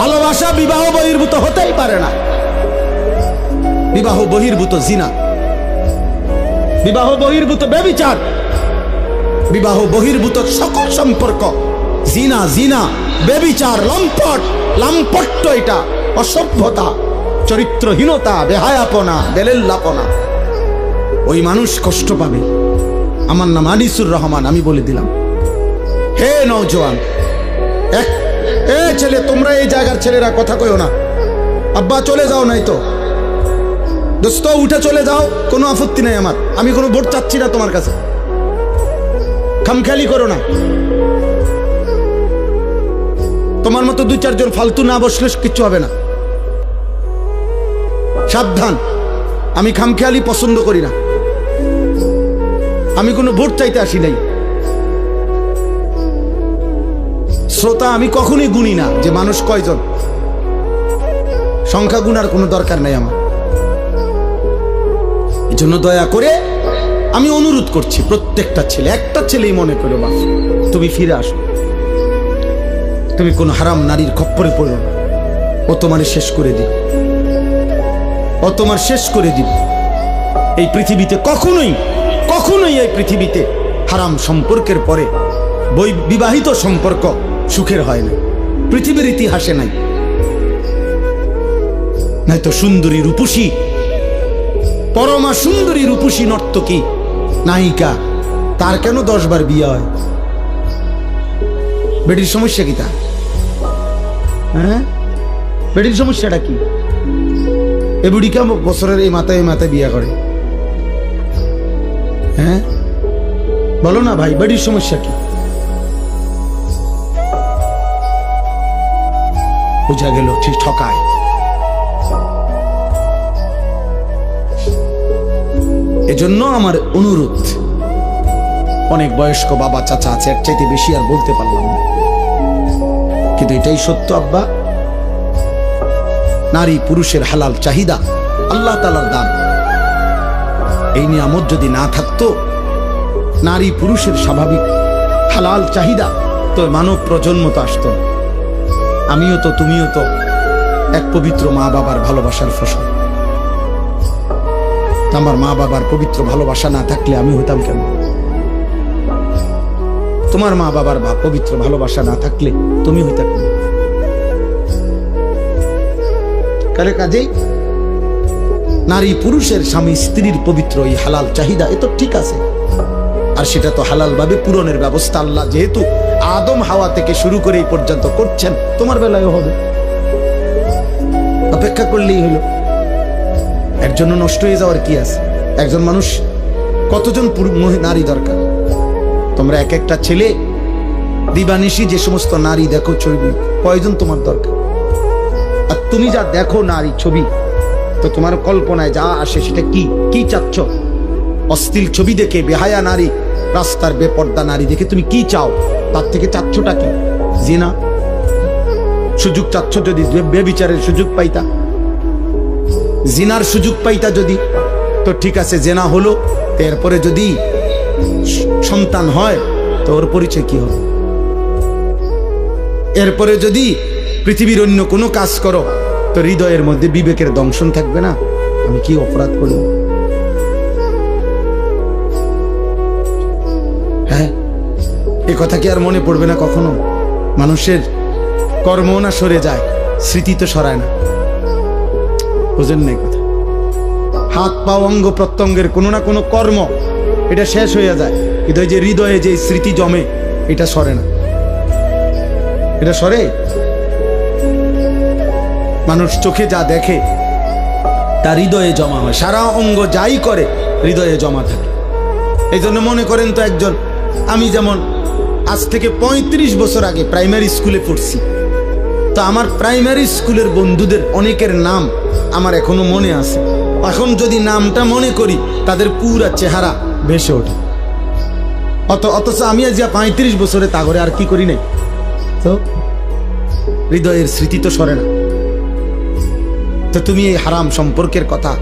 ভালোবাসা বিবাহ বহির্ভূত হতেই পারে না। বিবাহ বহির্ভূত জিনা, বিবাহ বহির্ভূত ব্যভিচার, বিবাহ বহির্ভূত সকল সম্পর্ক জিনা, জিনা, ব্যভিচার, লম্পট, লাম্পট্য, এটা অসভ্যতা, চরিত্রহীনতা, বেহায়াপনা, বেলেল্লাপনা। ওই মানুষ কষ্ট পাবে। আমার নাম আনিসুর রহমান, আমি বলে দিলাম, হে নওজোয়ান, এ ছেলে, তোমরা এই জায়গার ছেলেরা কথা কইও না, আব্বা চলে যাও, নাই তো দোস্ত উঠে চলে যাও, কোনো আপত্তি নাই আমার, আমি কোনো ভোট চাচ্ছি না তোমার কাছে, খামখেয়ালি করো না। তোমার মতো দুই চারজন ফালতু না বসলে কিচ্ছু হবে না, সাবধান। আমি খামখেয়ালি পছন্দ করি না, আমি কোনো ভোট চাইতে আসি নাই। শ্রোতা আমি কখনোই গুনি না যে মানুষ কয়জন, সংখ্যা গুনার কোনো দরকার নাই আমার। এই জন্য দয়া করে আমি অনুরোধ করছি, প্রত্যেকটা ছেলে, একটা ছেলেই মনে করো বাপ, তুমি ফিরে আসো, তুমি কোন হারাম নারীর খপ্পরে পড়ো না, ও তোমার শেষ করে দিবে, ও তোমার শেষ করে দিবে। এই পৃথিবীতে কখনোই কখনোই এই পৃথিবীতে হারাম সম্পর্কের পরে বিবাহিত সম্পর্ক সুখের হয় না, পৃথিবীর ইতিহাসে নাই। নাই তো সুন্দরী রূপসী, পরমা সুন্দরী রূপসী নর্তকী নায়িকা, তার কেন 10 বার বিয়ে হয়? বেটির সমস্যা কি তা? হ্যাঁ, বেটির সমস্যাটা কি? এ বুড়ি কে বছরের এই মাথায় বিয়ে করে? হ্যাঁ বলো না ভাই, বেটির সমস্যা কি? বুঝা গেল ঠিক ঠকায়। এজন্য আমার অনুরোধ, অনেক বয়স্ক বাবা চাচা আছে, এর চাইতে বেশি আর বলতে পারলাম না, কিন্তু এটাই সত্য আব্বা, নারী পুরুষের হালাল চাহিদা আল্লাহ তাআলার দান। এই নিয়ামত যদি না থাকতো, নারী পুরুষের স্বাভাবিক হালাল চাহিদা, তো মানব প্রজন্ম তো আসতো। আমিও তো, তুমিও তো এক পবিত্র মা বাবার ভালোবাসার ফসল। আমার মা বাবার পবিত্র ভালোবাসা না থাকলে আমি হইতাম কেন? তোমার মা বাবার পবিত্র ভালোবাসা না থাকলে তুমি হইতা কেন? কালে কাজেই নারী পুরুষের, স্বামী স্ত্রীর পবিত্র এই হালাল চাহিদা, এ তো ঠিক আছে, আর সেটা তো হালাল ভাবে পূরণের ব্যবস্থা আল্লাহ যেহেতু আদম হাওয়া থেকে শুরু করে এই পর্যন্ত করছেন, তোমার বেলায়ও হবে, অপেক্ষা করলেই হলো। এর জন্য নষ্ট হয়ে যাওয়ার কি আছে? একজন মানুষ কতজন নারী দরকার? তোমরা এক একটা ছেলে দিবানিশি যে সমস্ত নারী দেখো ছবি, কয়জন তোমার দরকার? আর তুমি যা দেখো নারী ছবি, তো তোমার কল্পনায় যা আসে সেটা কি কি চাচ্ছ? অশ্লীল ছবি দেখে, বেহায়া নারী, রাস্তার বেপর্দা নারী দেখে তুমি কি চাও? তার থেকে চাচ্ছটা কি? জিনা। সুযোগ চাচ্ছ, যদি বেবিচারের সুযোগ পাইতা, জিনার সুযোগ পাইতা যদি, তো ঠিক আছে, জেনা হলো, এরপরে যদি সন্তান হয় তো ওর পরিচয় কি হবে? এরপরে যদি পৃথিবীর অন্য কোনো কাজ করো তো হৃদয়ের মধ্যে বিবেকের দংশন থাকবে না, আমি কি অপরাধ করলাম? হ্যাঁ, এ কথা কি আর মনে পড়বে না কখনো? মানুষের কর্ম না সরে যায়, স্মৃতি তো সরায় না। বুঝেন না কথা? হাত পা অঙ্গ প্রত্যঙ্গের কোনো না কোনো কর্ম এটা শেষ হয়ে যায়, কিন্তু যে হৃদয়ে যে স্মৃতি জমে এটা সরে না। এটা সরে? মানুষ চোখে যা দেখে তার হৃদয়ে জমা হয়, সারা অঙ্গ যাই করে হৃদয়ে জমা থাকে। এই জন্য মনে করেন তো একজন, আমি যেমন আজ থেকে ৩৫ বছর আগে প্রাইমারি স্কুলে পড়ছি, তো আমার প্রাইমারি স্কুলের বন্ধুদের অনেকের নাম আমার এখনো মনে আছে। এখন যদি নামটা মনে করি তাদের পুরা চেহারা ভেসে ওঠে। অথচ আমি আজ ৩৫ বছরে তা করে আর কি করি নাই, তো হৃদয়ের স্মৃতি তো সরে না। তো তুমি এই হারাম সম্পর্কের কথা,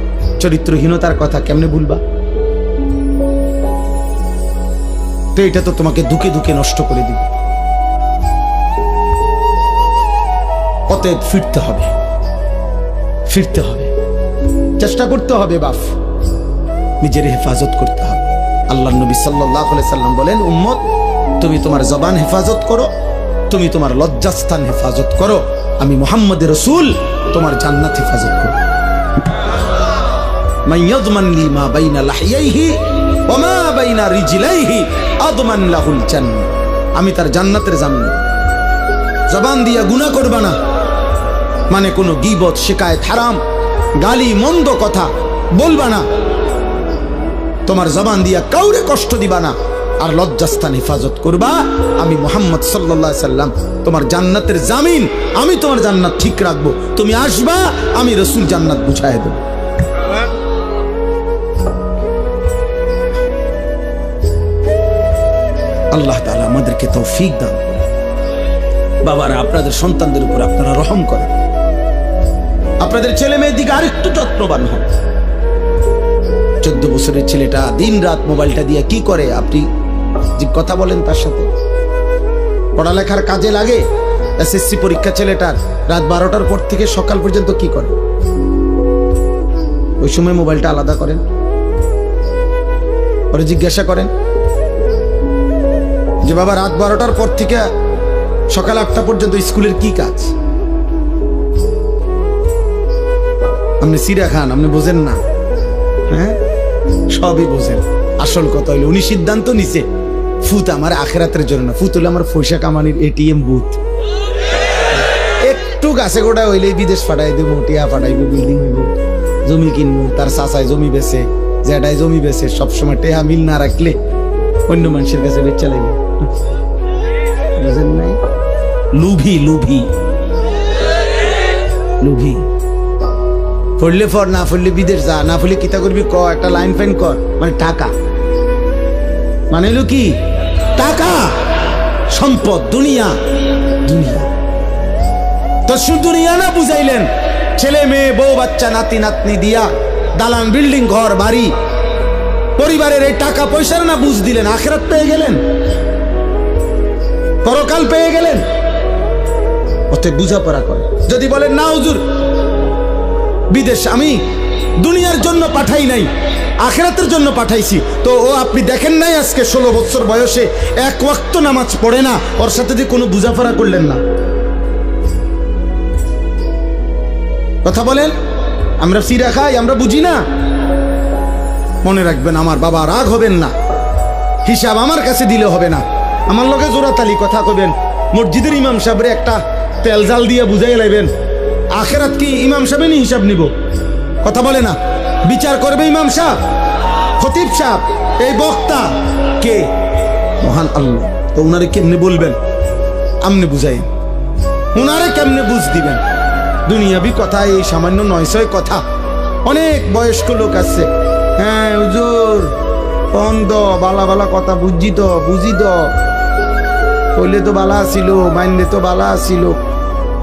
চরিত্রহীনতার কথা কেমনে ভুলবা? তো এটা তো তোমাকে দুঃখে দুঃখে নষ্ট করে দিবে। অতএব ফিরতে হবে, ফিরতে হবে, চেষ্টা করতে হবে বাপ, নিজের হেফাজত করতে হবে। আল্লাহ নবী সাল্লাল্লাহু আলাইহি সাল্লাম বলেন, উম্মত তুমি তোমার জবান হেফাজত করো, তুমি তোমার লজ্জাস্থান হেফাজত করো, আমি মুহাম্মদের রাসূল তোমার জান্নাত হেফাজত করব। মান ইয়াযমান লি মা বাইনা লাহইয়াইহি ওয়া মা বাইনা রিজলাইহি আযমান লাহুল জান্নাহ। আমি তার জান্নাতের জামিন। জবান দিয়া গুনাহ করবা না, মানে কোনো গীবত, শিকায়েত, হারাম, গালি, মন্দ কথা বলবা না, তোমার জবান দিয়া কাউরে কষ্ট দিবা না, আর লজ্জাস্থান হেফাজত করবা। আমি মুহাম্মদ সাল্লাল্লাহু আলাইহি সাল্লাম তোমার জান্নাতের জামিন, আমি তোমার জান্নাত ঠিক রাখবো। তুমি আসবা, আমি রাসূল জান্নাত বুঝায় দেব। আল্লাহ তাআলা আমাদেরকে তৌফিক দান করেন। বাবারা, আপনাদের সন্তানদের উপর আপনারা রহম করেন, আপনাদের ছেলে মেয়ের দিকে আরেকটু যত্নবান হন। 14 বছরের ছেলেটা দিন রাত মোবাইলটা দিয়ে কি করে, আপনি যে কথা বলেন তার সাথে, পড়ালেখার কাজে লাগে। এসএসসি পরীক্ষা ছেলেটার, রাত 12টার পর থেকে সকাল পর্যন্ত কি করে? ওই সময় মোবাইলটা আলাদা করেন, পরে জিজ্ঞাসা করেন যে বাবা রাত 12টার পর থেকে সকাল 8টা পর্যন্ত স্কুলের কি কাজ? আপনি সিরা খান, আপনি বোঝেন না? হ্যাঁ, সবই বোঝেন। আসল কথা হইলো উনি সিদ্ধান্ত নিছে ফুত আমার আখেরাতের জন্য, ফুত হলো আমার পয়সা কামানির এটিএম বুথ। একটু গাছে গোটা হইলে বিদেশ পাঠাই দেবো, টিয়া পাঠাইবো, বিল্ডিং হইব, জমি কিনবো, তার চাচায় জমি বেছে, জ্যাঠায় জমি বেছে, সবসময় টেহা মিল না রাখলে অন্য মানুষের কাছে বেচা লাগবে। বুঝেন নাই? লুভি, লুভি, লুভি। পড়লে পর, না পড়লে বিদেশ যা, না পড়লে কিতা করবি ক, একটা লাইন ফাইন কর, মানে টাকা, মানে হলো কি টাকা, সম্পদ, দুনিয়া, দুনিয়া। তো শুধু দুনিয়া না বুঝাইলেন, ছেলে মেয়ে, বউ বাচ্চা, নাতি নাতনি দিয়া দালান, বিল্ডিং, ঘর বাড়ি, পরিবারের এই টাকা পয়সার না বুঝ দিলেন, আখিরাত পেয়ে গেলেন, পরকাল পেয়ে গেলেন। ওতে বুঝাপড়া করে। যদি বলেন না হুজুর বিদেশ আমি দুনিয়ার জন্য পাঠাই নাই, আখিরাতের জন্য পাঠাইছি, তো ও আপনি দেখেন নাই আজকে 16 বছর বয়সে এক ওয়াক্ত নামাজ পড়ে না, ওর সাথে যে কোনো বুঝাপড়া করলেন না। কথা বলেন, আমরা সিরা খাই, আমরা বুঝি না। মনে রাখবেন, আমার বাবা রাগ হবেন না, হিসাব আমার কাছে দিলে হবে না। আমার লগে জোড়াতালি কথা কইবেন, মসজিদের ইমাম সাহেবের একটা তেল জাল দিয়ে বুঝাই লাইবেন, আখেরাত কি ইমাম সাহেবেরই হিসাব নিব? কথা বলে না, বিচার করবে ইমাম সাহেব, খতিব সাহেব, এই বক্তা কে? মহান আল্লাহ। তো উনারে কেমনে বলবেন? আমনে বুঝাই, উনারে কেমনে বুঝ দিবেন? দুনিয়াবি কথা, এই সামান্য 900 কথা। অনেক বয়স্ক লোক আছে, হ্যাঁ হুজুর বন্ধ বালা বালা কথা বুঝি তো কইলে তো বালা ছিল, মানলে তো বালা ছিল,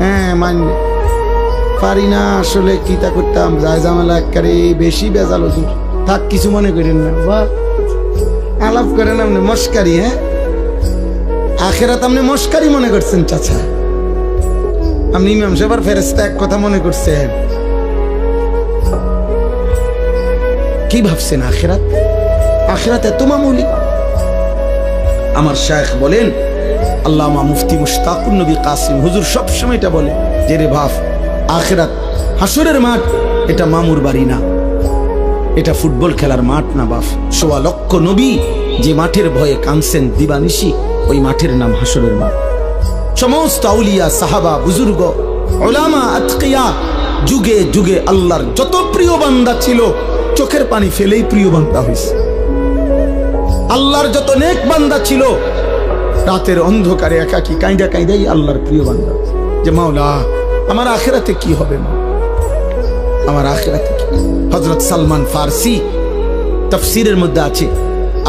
হ্যাঁ মানলে পারি না আসলে কি তা করতাম, যায় জামালা একেবারে বেশি বেজাল হুজুর। থাক, কিছু মনে করেন না, বাহ আলাপ করেন আপনি মস্কারি। হ্যাঁ, আখেরাত আপনি মস্কারি মনে করছেন চাচা? আপনি ইমাম সাহেব আর ফেরেশতা এক কথা মনে করছেন? কি ভাবছেন আখেরাত? আখেরাত এত মামুলি? আমার শায়েখ বলেন, আল্লামা মুফতি মুশতাকুন নবী কাসিম হুজুর সবসময় এটা বলে যে রে ভাব, আখেরাত হাসরের মাঠ, এটা মামুর বাড়ি না, এটা ফুটবল খেলার মাঠ না বাপ। ১৬ লক্ষ নবী যে মাঠের ভয়ে কাঁদছেন দিবানিশি, ওই মাঠের নাম হাসরের মাঠ। সমস্ত আউলিয়া সাহাবা বুজুর্গ উলামা আতকিয়া যুগে যুগে আল্লাহর যত প্রিয় বান্দা ছিল, চোখের পানি ফেলেই প্রিয় বান্দা হয়েছে। আল্লাহর যত নেক বান্দা ছিল, রাতের অন্ধকারে একাকী কাঁদা কাঁদাই আল্লাহর প্রিয় বান্দা, যে মাওলা আমার আখিরাতে কি হবে, মা আমার আখিরাতে কি। হযরত সালমান ফারসি তাফসীরের মধ্যে আছে,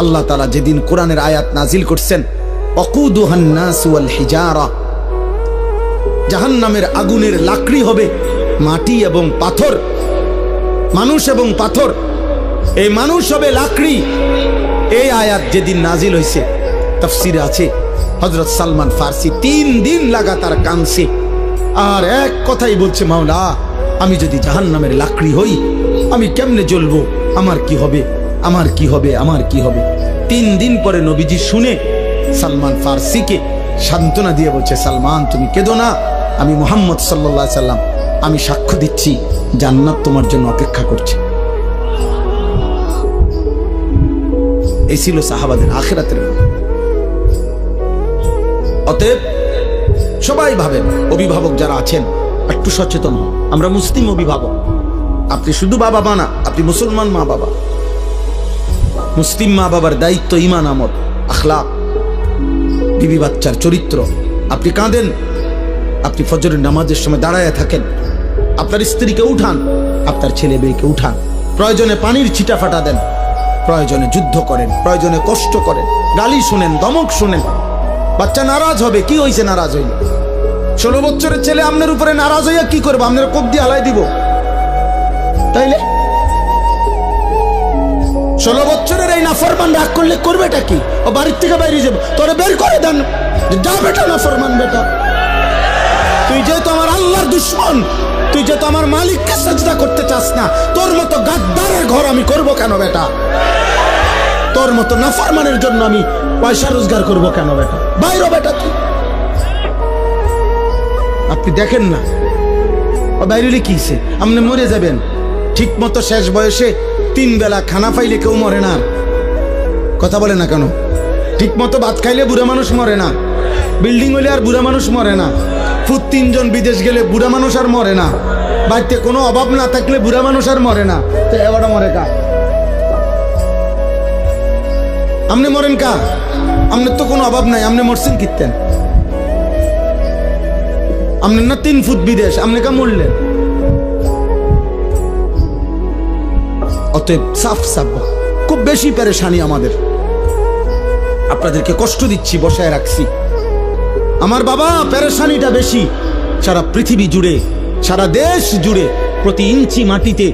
আল্লাহ তাআলা যেদিন কোরআনের আয়াত নাজিল করছেন, ওয়াকুদুহান নাস ওয়াল হিজারা, জাহান্নামের আগুনের লাকড়ি হবে মাটি এবং পাথর, মানুষ এবং পাথর, এই মানুষ হবে লাকড়ি। এই আয়াত যেদিন নাজিল হয়েছে, তাফসীরে আছে হযরত সালমান ফারসি 3 দিন লাগাতার কাঁদছে আর এক কথাই বলছে, মাওলা আমি যদি জাহান্নামের লাকড়ি হই, আমি কেমনে জ্বলবো, আমার কি হবে, আমার কি হবে, আমার কি হবে। 3 দিন পরে নবীজি শুনে সালমান ফারসিকে সান্ত্বনা দিয়ে বলছে, সালমান তুমি কেঁদো না, আমি মুহাম্মদ সাল্লাল্লাহু আলাইহি সাল্লাম, আমি সাক্ষ্য দিচ্ছি জান্নাত তোমার জন্য অপেক্ষা করছে। এই ছিল সাহাবাদের আখিরাতের। অতএব সবাই ভাবেন, অভিভাবক যারা আছেন একটু সচেতন হন। আমরা মুসলিম অভিভাবক, আপনি শুধু বাবা মা না, আপনি মুসলমান মা বাবা। মুসলিম মা বাবার দায়িত্ব ঈমান, আমল, আখলাক, বিবি বাচ্চার চরিত্র। আপনি কাঁদেন, আপনি ফজরের নামাজের সময় দাঁড়ায় থাকেন, আপনার স্ত্রীকে উঠান, আপনার ছেলে মেয়েকে উঠান, প্রয়োজনে পানির ছিটা ফাটা দেন, প্রয়োজনে যুদ্ধ করেন, প্রয়োজনে কষ্ট করেন, গালি শুনেন, ধমক শুনেন। বাচ্চা নারাজ হবে, কি হয়েছে নারাজ হইলে? 16 বছরের ছেলে আপনার উপরে নারাজ হইয়া কি করবো? আপনার কোপ দিয়ে হালাই দিব, তাইলে 16 বছরের এই নাফরমান রাগ করলে করবেটা কি? ও বাড়ির থেকে বাইরে যাবো, তোরে বের করে দেন, যা বেটা নাফরমান বেটা, তুই যেহেতু আমার আল্লাহর দুশমন, তুই যেহেতু আমার মালিককে সাজদা করতে চাস না, তোর মতো গাদ্দারের ঘর আমি করব কেন বেটা? তোর মতো নাফরমানের জন্য আমি পয়সা রোজগার করব কেন বেটা? বাইরে বেটা তুই। আপনি দেখেন না ও বাইরে কি হইছে? আপনি মরে যাবেন ঠিক মতো, শেষ বয়সে 3 বেলা খানা পাইলে কেউ মরে না। কথা বলে না কেন? ঠিক মতো ভাত খাইলে বুড়া মানুষ মরে না, বিল্ডিং হইলে আর বুড়া মানুষ মরে না, ফুট 3 জন বিদেশ গেলে বুড়া মানুষ আর মরে না, বাড়িতে কোনো অভাব না থাকলে বুড়া মানুষ আর মরে না। তো এবারটা মরে কা? আপনি মরেন কা? আপনার তো কোনো অভাব নাই, আপনি মরছেন কিতেন? আপনার না 3 ফুট বিদেশ, আপনি কা মরলেন? অতএব সাফ সাফ, খুব বেশি পেরেশানি আমাদের, আপনাদেরকে কষ্ট দিচ্ছি, বসায় রাখছি। আমার বাবা পেরেশানিটা বেশি। সারা পৃথিবী জুড়ে, সারা দেশ জুড়ে, প্রতি ইঞ্চি মাটিতে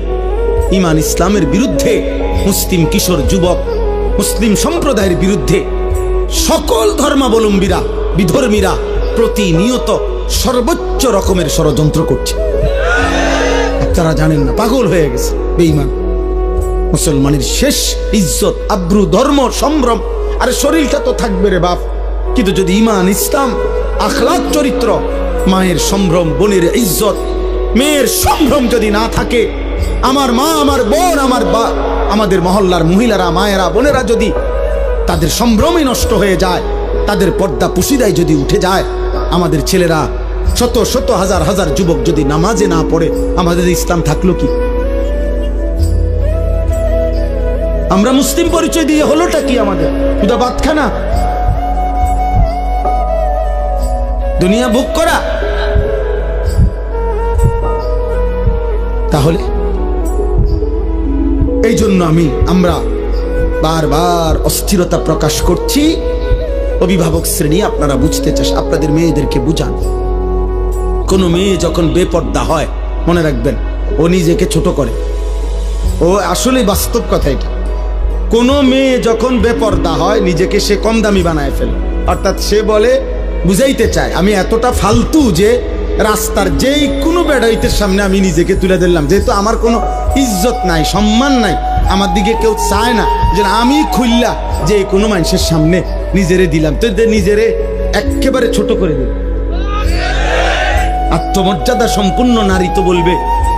ঈমান ইসলামের বিরুদ্ধে, মুসলিম কিশোর যুবক, মুসলিম সম্প্রদায়ের বিরুদ্ধে সকল ধর্মাবলম্বীরা, বিধর্মীরা প্রতিনিয়ত সর্বোচ্চ রকমের ষড়যন্ত্র করছে। আপনারা জানেন না, পাগল হয়ে গেছে বেঈমান। মুসলমানের শেষ ইজ্জত, আব্রু, ধর্ম, সম্ভ্রম, আরে শরীরটা তো থাকবে রে বাপ, কিন্তু যদি ঈমান, ইসলাম, আখলাক, চরিত্র, মায়ের সম্ভ্রম, বোনের ইজ্জত, মেয়ের সম্ভ্রম যদি না থাকে, আমার মা, আমার বোন, আমাদের মহল্লার মহিলারা, মায়েরা, বোনেরা যদি তাদের সম্ভ্রমই নষ্ট হয়ে যায়, তাদের পর্দা পুশিদায় যদি উঠে যায়, আমাদের ছেলেরা শত শত হাজার হাজার যুবক যদি নামাজে না পড়ে, আমাদের ইসলাম থাকলো কি? আমরা মুসলিম পরিচয় দিয়ে হলোটা কি আমাদের? খুদা বাদখানা, দুনিয়া ভোগ করা। তাহলে এই জন্য আমরা বারবার অস্থিরতা প্রকাশ করছি। অভিভাবক শ্রেণী, আপনারা বুঝতে চাস, আপনাদের মেয়েদেরকে বুঝান। কোন মেয়ে যখন বেপর্দা হয়, মনে রাখবেন ও নিজেকে ছোট করে। ও আসলে বাস্তব কথা এটা। কোন মেয়ে যখন বেপর্দা হয়, নিজেকে সে কম দামি বানায় ফেলে। অর্থাৎ সে বলে, বুঝাইতে চায় আমি এতটা ফালতু যে রাস্তার যেই কোনো বেড়াইতের সামনে আমি নিজেকে তুলে দিলাম, যেহেতু আমার কোনো ইজ্জত নাই, সম্মান নাই, আমার দিকে কেউ চায় না, যে আমি খুললা যে কোনো মানুষের সামনে নিজেরে দিলাম, তো নিজেরে একেবারে ছোট করে দিল। আত্মমর্যাদা সম্পূর্ণ নারী তো বলবে,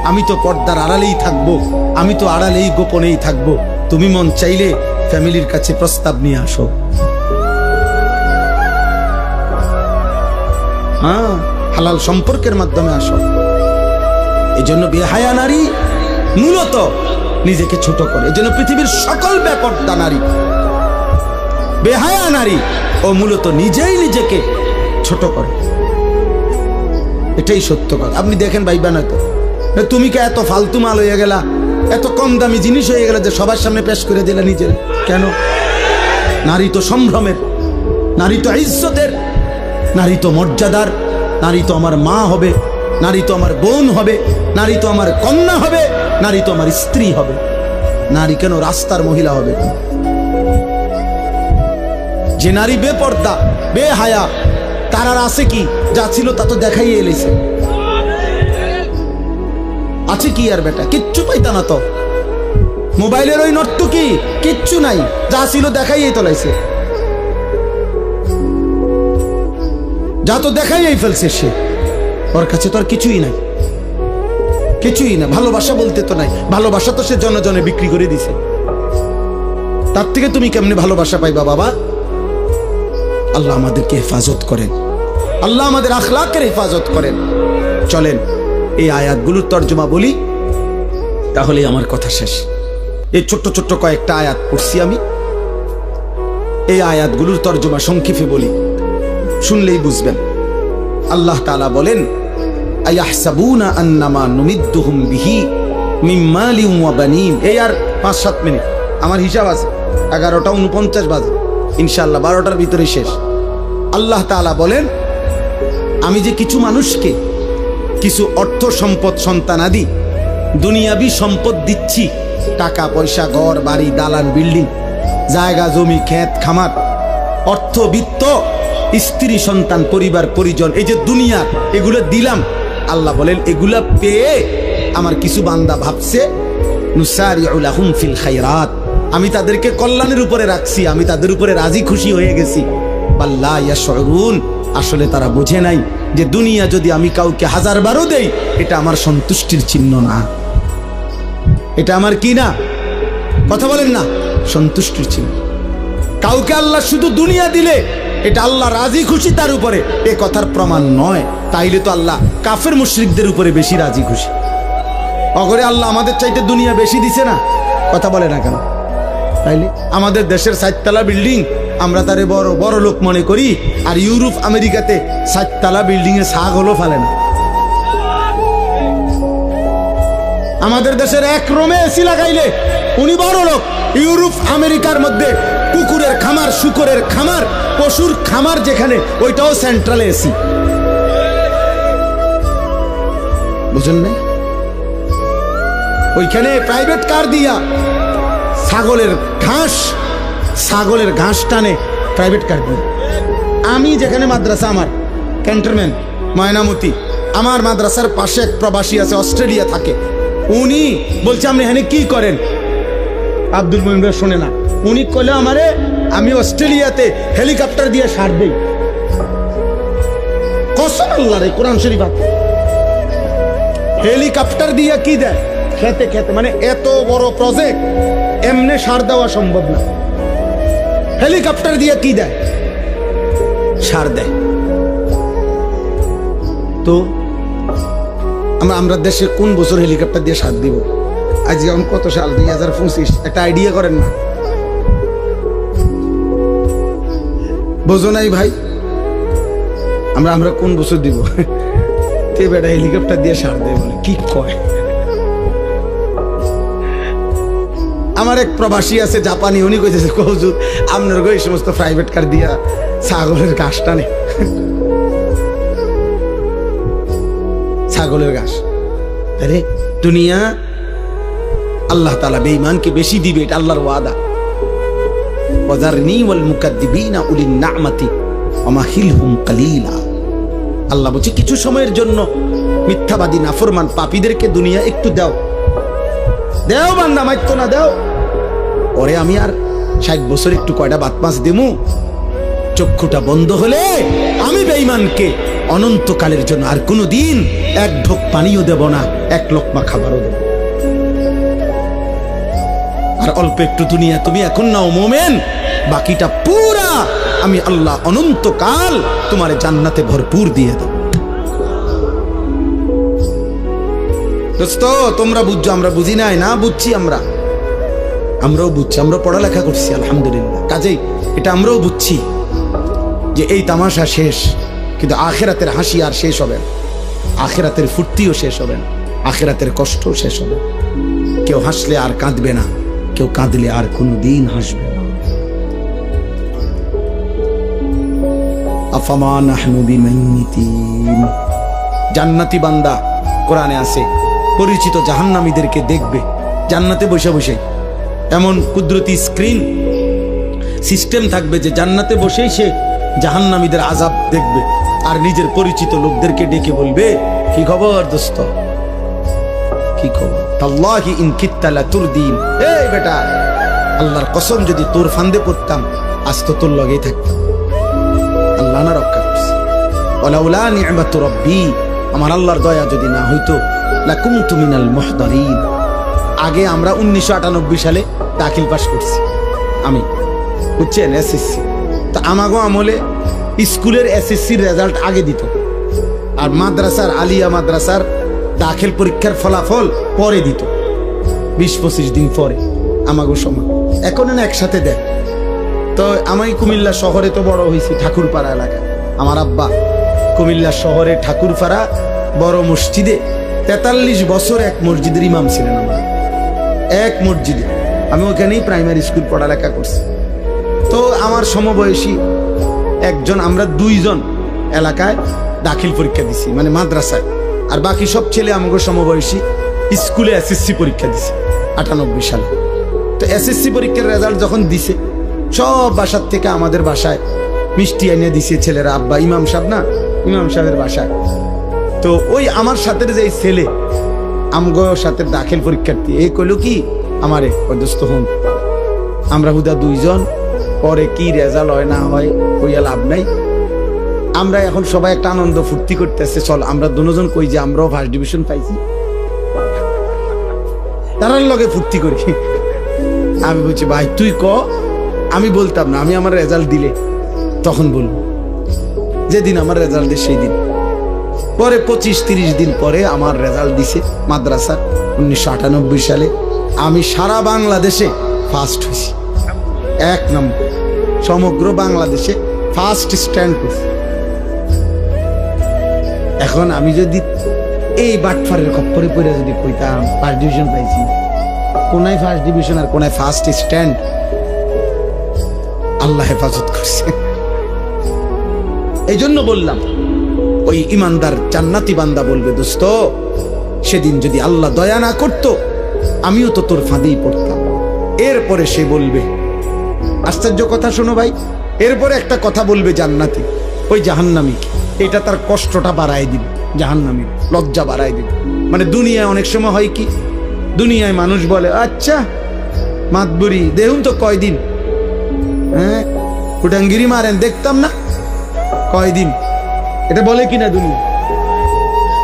আমি তো পর্দার আড়ালেই থাকবো, আমি তো আড়ালেই গোপনেই থাকবো। তুমি মন চাইলে ফ্যামিলির কাছে প্রস্তাব নিয়ে আসো। হ্যাঁ, হালাল সম্পর্কের মাধ্যমে আসো। এই জন্য বেহায়া নারী মূলত নিজেকে ছোট করে। এই জন্য পৃথিবীর সকল বেপর্দা নারী, বেহায়া নারী, ও মূলত নিজেই নিজেকে ছোট করে। এটাই সত্য কথা। আপনি দেখেন ভাইবা না তো, তুমি কে এত ফালতু মাল হয়ে গেলা, এত কম দামি জিনিস হয়ে গেল যে সবার সামনে পেশ করে দিলা নিজের। কেন? নারী তো সম্ভ্রমের, নারী তো ইজ্জতের, নারী তো মর্যাদার, নারী তো আমার মা হবে, নারী তো আমার বোন হবে, নারী তো আমার কন্যা হবে, নারী তো আমার স্ত্রী হবে। নারী কেন রাস্তার মহিলা হবে? যে নারী বেপর্দা, বেহায়া, তার আর আছে কি? যা ছিল তা তো দেখাই এলেছে। আছে কি আর বেটা? কিচ্ছু পাইতা না তো। মোবাইলের ওই নর্তকী কিচ্ছু নাই, যা ছিল দেখাইই তোলাইছে, যা তো দেখাইই ফেলছে সে। ওর কাছে তো আর কিছুই নাই, কিছুই না। ভালোবাসা বলতে তো নাই, ভালোবাসা তো সে জনে জনে বিক্রি করে দিছে। তার থেকে তুমি কেমনে ভালোবাসা পাইবা বাবা? আল্লাহ আমাদেরকে হেফাজত করেন, আল্লাহ আমাদের আখলাকের হেফাজত করেন। চলেন এই আয়াতগুলোর তর্জমা বলি, তাহলে আমার কথা শেষ। এই ছোট্ট ছোট্ট কয়েকটা আয়াত পড়ছি আমি, এই আয়াতগুলোর তর্জমা সংক্ষেপে বলি, শুনলেই বুঝবেন। আল্লাহ তাআলা বলেন, আয়াহসাবুনা আন্নামা নুমিদ্দুহুম বিহি মিন মালিন ওয়া বানিন। এই আর 5-7 মিনিট, আমার হিসাব আছে 11:49 বাজে, ইনশাআল্লাহ 12টার ভিতরে শেষ। আল্লাহ তাআলা বলেন, আমি যে কিছু মানুষকে কিছু অর্থ সম্পদ, সন্তানাদি, দুনিয়াবি সম্পদ দিচ্ছি, টাকা পয়সা, ঘর বাড়ি, দালান বিল্ডিং, জায়গা জমি, ক্ষেত খামার, অর্থ বিত্ত, স্ত্রী সন্তান, পরিবার পরিজন, এই যে দুনিয়া, এগুলো দিলাম। আল্লাহ বলেন, এগুলা পেয়ে আমার কিছু বান্দা ভাবছে, নুসারিউ লাহুম ফিল খায়রাত, আমি তাদেরকে কল্যাণের উপরে রাখছি, আমি তাদের উপরে রাজি খুশি হয়ে গেছি। বাল্লা ইয়াশউরুন, আসলে তারা বোঝে নাই যে দুনিয়া যদি আমি কাউকে 1000 বারও দেই, এটা আমার সন্তুষ্টির চিহ্ন না। এটা আমার কি না? কথা বলেন না, সন্তুষ্টির চিহ্ন। কাউকে আল্লাহ শুধু দুনিয়া দিলে এটা আল্লাহ রাজি খুশি তার উপরে, এ কথার প্রমাণ নয়। তাইলে তো আল্লাহ কাফের মুশরিকদের উপরে বেশি রাজি খুশি। অগরে আল্লাহ আমাদের চাইতে দুনিয়া বেশি দিছে না? কথা বলে না কেন? তাইলে আমাদের দেশের 7 তলা বিল্ডিং আমরা তারে বড় বড় লোক মনে করি, আর ইউরোপ আমেরিকাতে 7 তলা বিল্ডিং এ ছাগ হলো ফেলে না। আমাদের দেশের এক রুমে এসি লাগাইলে উনি বড় লোক, ইউরোপ আমেরিকার মধ্যে কুকুরের খামার, শুকরের খামার, পশুর খামার যেখানে, ওইটাও সেন্ট্রাল এসি। বুঝেন নাই? ওইখানে প্রাইভেট কার দিয়া ছাগলের ঘাস টানে প্রাইভেট কার দিয়ে। আমি যেখানে মাদ্রাসা, আমার ক্যান্টনমেন্ট ময়নামতি, আমার মাদ্রাসার পাশে এক প্রবাসী আছে, অস্ট্রেলিয়া থাকে। উনি বলছে, আপনি এখানে কি করেন? আব্দুল মুমিন ভাই শোনে না, উনি কইলে আমারে, আমি অস্ট্রেলিয়াতে হেলিকপ্টার দিয়ে সার দেই। কসম আল্লাহর, কোরআন শরীফ আছে। হেলিকপ্টার দিয়ে কি দেয়? খেতে খেতে, মানে এত বড় প্রজেক্ট এমনি সার দেওয়া সম্ভব না। হেলিকপ্টার দিয়ে কি দেয়? সার দেয়। তো আমরা দেশে কোন বছর হেলিকপ্টার দিয়ে সার দিব? আজ যেমন কত সাল, 2025, একটা আইডিয়া করেন না? বোঝো নাই ভাই? আমরা কোন বছর দিব? তে বেটা হেলিকপ্টার দিয়ে সার দেয় বলে কি কয়। আমার এক প্রবাসী আছে জাপানি, উনি কইতেছে হুজুর আপনার গো এই সমস্ত প্রাইভেট কার দিয়া ছাগলের ঘাস টানে, ছাগলের ঘাস। আরে দুনিয়া আল্লাহ তাআলা বেঈমানকে বেশি দিবে, এটা আল্লাহর ওয়াদা। ওয়াযারনি ওয়াল মুকাদ্দিবিনা উলিন নি'মাতি ওয়া মাহিলহুম কালিলা। আল্লাহ বলছে কিছু সময়ের জন্য মিথ্যাবাদী নাফরমান পাপীদেরকে দুনিয়া একটু দাও, দেও বান্দা, মাইতো না দাও। ওরে আমি আর 60 বছর একটু কয়টা বাত মাস দেমু, চক্ষুটা বন্ধ হলে আমি বেঈমানকে অনন্তকালের জন্য আর কোনোদিন এক ঢোক পানিও দেব না, এক লোকমা খাবারও দেব। আর অল্প একটু দুনিয়া তুমি এখন নাও মোমেন, বাকিটা পুরা আমি আল্লাহ অনন্তকাল তোমার জান্নাতে ভরপুর দিয়ে দেব। দোস্ত তোমরা বুঝছো, আমরা বুঝি নাই না? বুঝছি, আমরাও বুঝছি, আমরা পড়ালেখা করছি আলহামদুলিল্লাহ। কাজেই এটা আমরাও বুঝছি যে এই তামাশা শেষ, কিন্তু আখিরাতের হাসি আর শেষ হবে না, আখিরাতের ফুর্তিও শেষ হবে না, আখিরাতের কষ্টও শেষ হবে না। কেউ হাসলে আর কাঁদবে না, কেউ কাঁদলে আর কোনোদিন হাসবে না। আফামা নাহনু বিমাইয়িতিন। জান্নাতি বান্দা কোরআনে আছে পরিচিত জাহান্নামীদেরকে দেখবে জান্নাতে বসে বসে, এমন কুদরতি স্ক্রিন সিস্টেম থাকবে যে জান্নাতে বসেই সে জাহান্নামীদের আযাব দেখবে, আর নিজের পরিচিত লোকদেরকে ডেকে বলবে কি খবর দোস্ত, কি খবর? তাল্লাহি ইন কিত্তা লাতুরদিন। এই বেটা, আল্লাহর কসম যদি তোর ফান্দে পড়তাম আজ তো তোর লগেই থাকতাম। আল্লাহ না রক্ষা করছে। ওয়ালাউলা নি'মাতু রাব্বি, আমার আল্লাহর দয়া যদি না হইতো লাকুনতু মিনাল মুহদারিন। আগে আমরা 1998 সালে দাখিল পাস করছি আমি, বুঝছেন, এসএসসি। তো আমাগো আমলে স্কুলের এসএসসির রেজাল্ট আগে দিত, আর মাদ্রাসার আলিয়া মাদ্রাসার দাখিল পরীক্ষার ফলাফল পরে দিত, 20-25 দিন পরে আমাগো সময়। এখন একসাথে দেয়। তো আমি কুমিল্লা শহরে তো বড় হয়েছি, ঠাকুরপাড়া এলাকায়। আমার আব্বা কুমিল্লা শহরে ঠাকুরপাড়া বড় মসজিদে 43 বছর এক মসজিদের ইমাম ছিলেন। আমার এক মসজিদে, আমি ওখানেই প্রাইমারি স্কুল পড়ালেখা করছি। তো আমার সমবয়সী একজন, আমরা 2 জন এলাকায় দাখিল পরীক্ষা দিছি, মানে মাদ্রাসায়, আর বাকি সব ছেলে আমাকে সমবয়সী স্কুলে এসএসসি পরীক্ষা দিছে 98 সালে। তো এসএসসি পরীক্ষার রেজাল্ট যখন দিছে, সব বাসার থেকে আমাদের বাসায় মিষ্টি এনে দিছে ছেলেরা। আব্বা ইমাম সাহেব না, ইমাম সাহেবের বাসায়। তো ওই আমার সাথে যে ছেলে আমগো সাথে দাখিল পরীক্ষার্থী, এই কইল কি আমারে, দোস্ত হন আমরা হুদা 2 জন, পরে কি রেজাল্ট হয় না হয় কইয়া লাভ নাই, আমরা এখন সবাই একটা আনন্দ ফুর্তি করতেছে, চল আমরা 2 জন কই যে আমরাও ফার্স্ট ডিভিশন পাইছি, তারার লগে ফুর্তি করি। আমি বলছি ভাই তুই ক, আমি বলতাম না, আমি আমার রেজাল্ট দিলে তখন বলবো, যেদিন আমার রেজাল্ট দিই সেই দিন। পরে 25-30 দিন পরে আমার রেজাল্ট দিছে মাদ্রাসা 1998 সালে। আমি সারা বাংলাদেশে ফার্স্ট হয়েছি, 1 নম্বর, সমগ্র বাংলাদেশে ফার্স্ট স্ট্যান্ড করছি। এখন আমি যদি এই বাটফারের খপ্পরে পড়ে যদি কইতাম ফার্স্ট ডিভিশন পাইছি, কোনায় ফার্স্ট ডিভিশন আর কোনায় ফার্স্ট স্ট্যান্ড, আল্লাহ হেফাজত করছে। এই জন্য বললাম ওই ইমানদার জান্নাতি বান্দা বলবে দোস্ত সেদিন যদি আল্লাহ দয়া না করত আমিও তো তোর ফাঁদেই পড়তাম। এরপরে সে বলবে, আশ্চর্য কথা শোনো ভাই, এরপরে একটা কথা বলবে জান্নাতি ওই জাহান্নামীকে, এটা তার কষ্টটা বাড়ায় দিবে, জাহান্নামীর লজ্জা বাড়ায় দিবে। মানে দুনিয়ায় অনেক সময় হয় কি, দুনিয়ায় মানুষ বলে আচ্ছা মাতবুরি দেখুন তো কয়দিন, হ্যাঁ ফুটাঙ্গিরি মারেন দেখতাম না কয়দিন, এটা বলে কিনা দুনিয়া।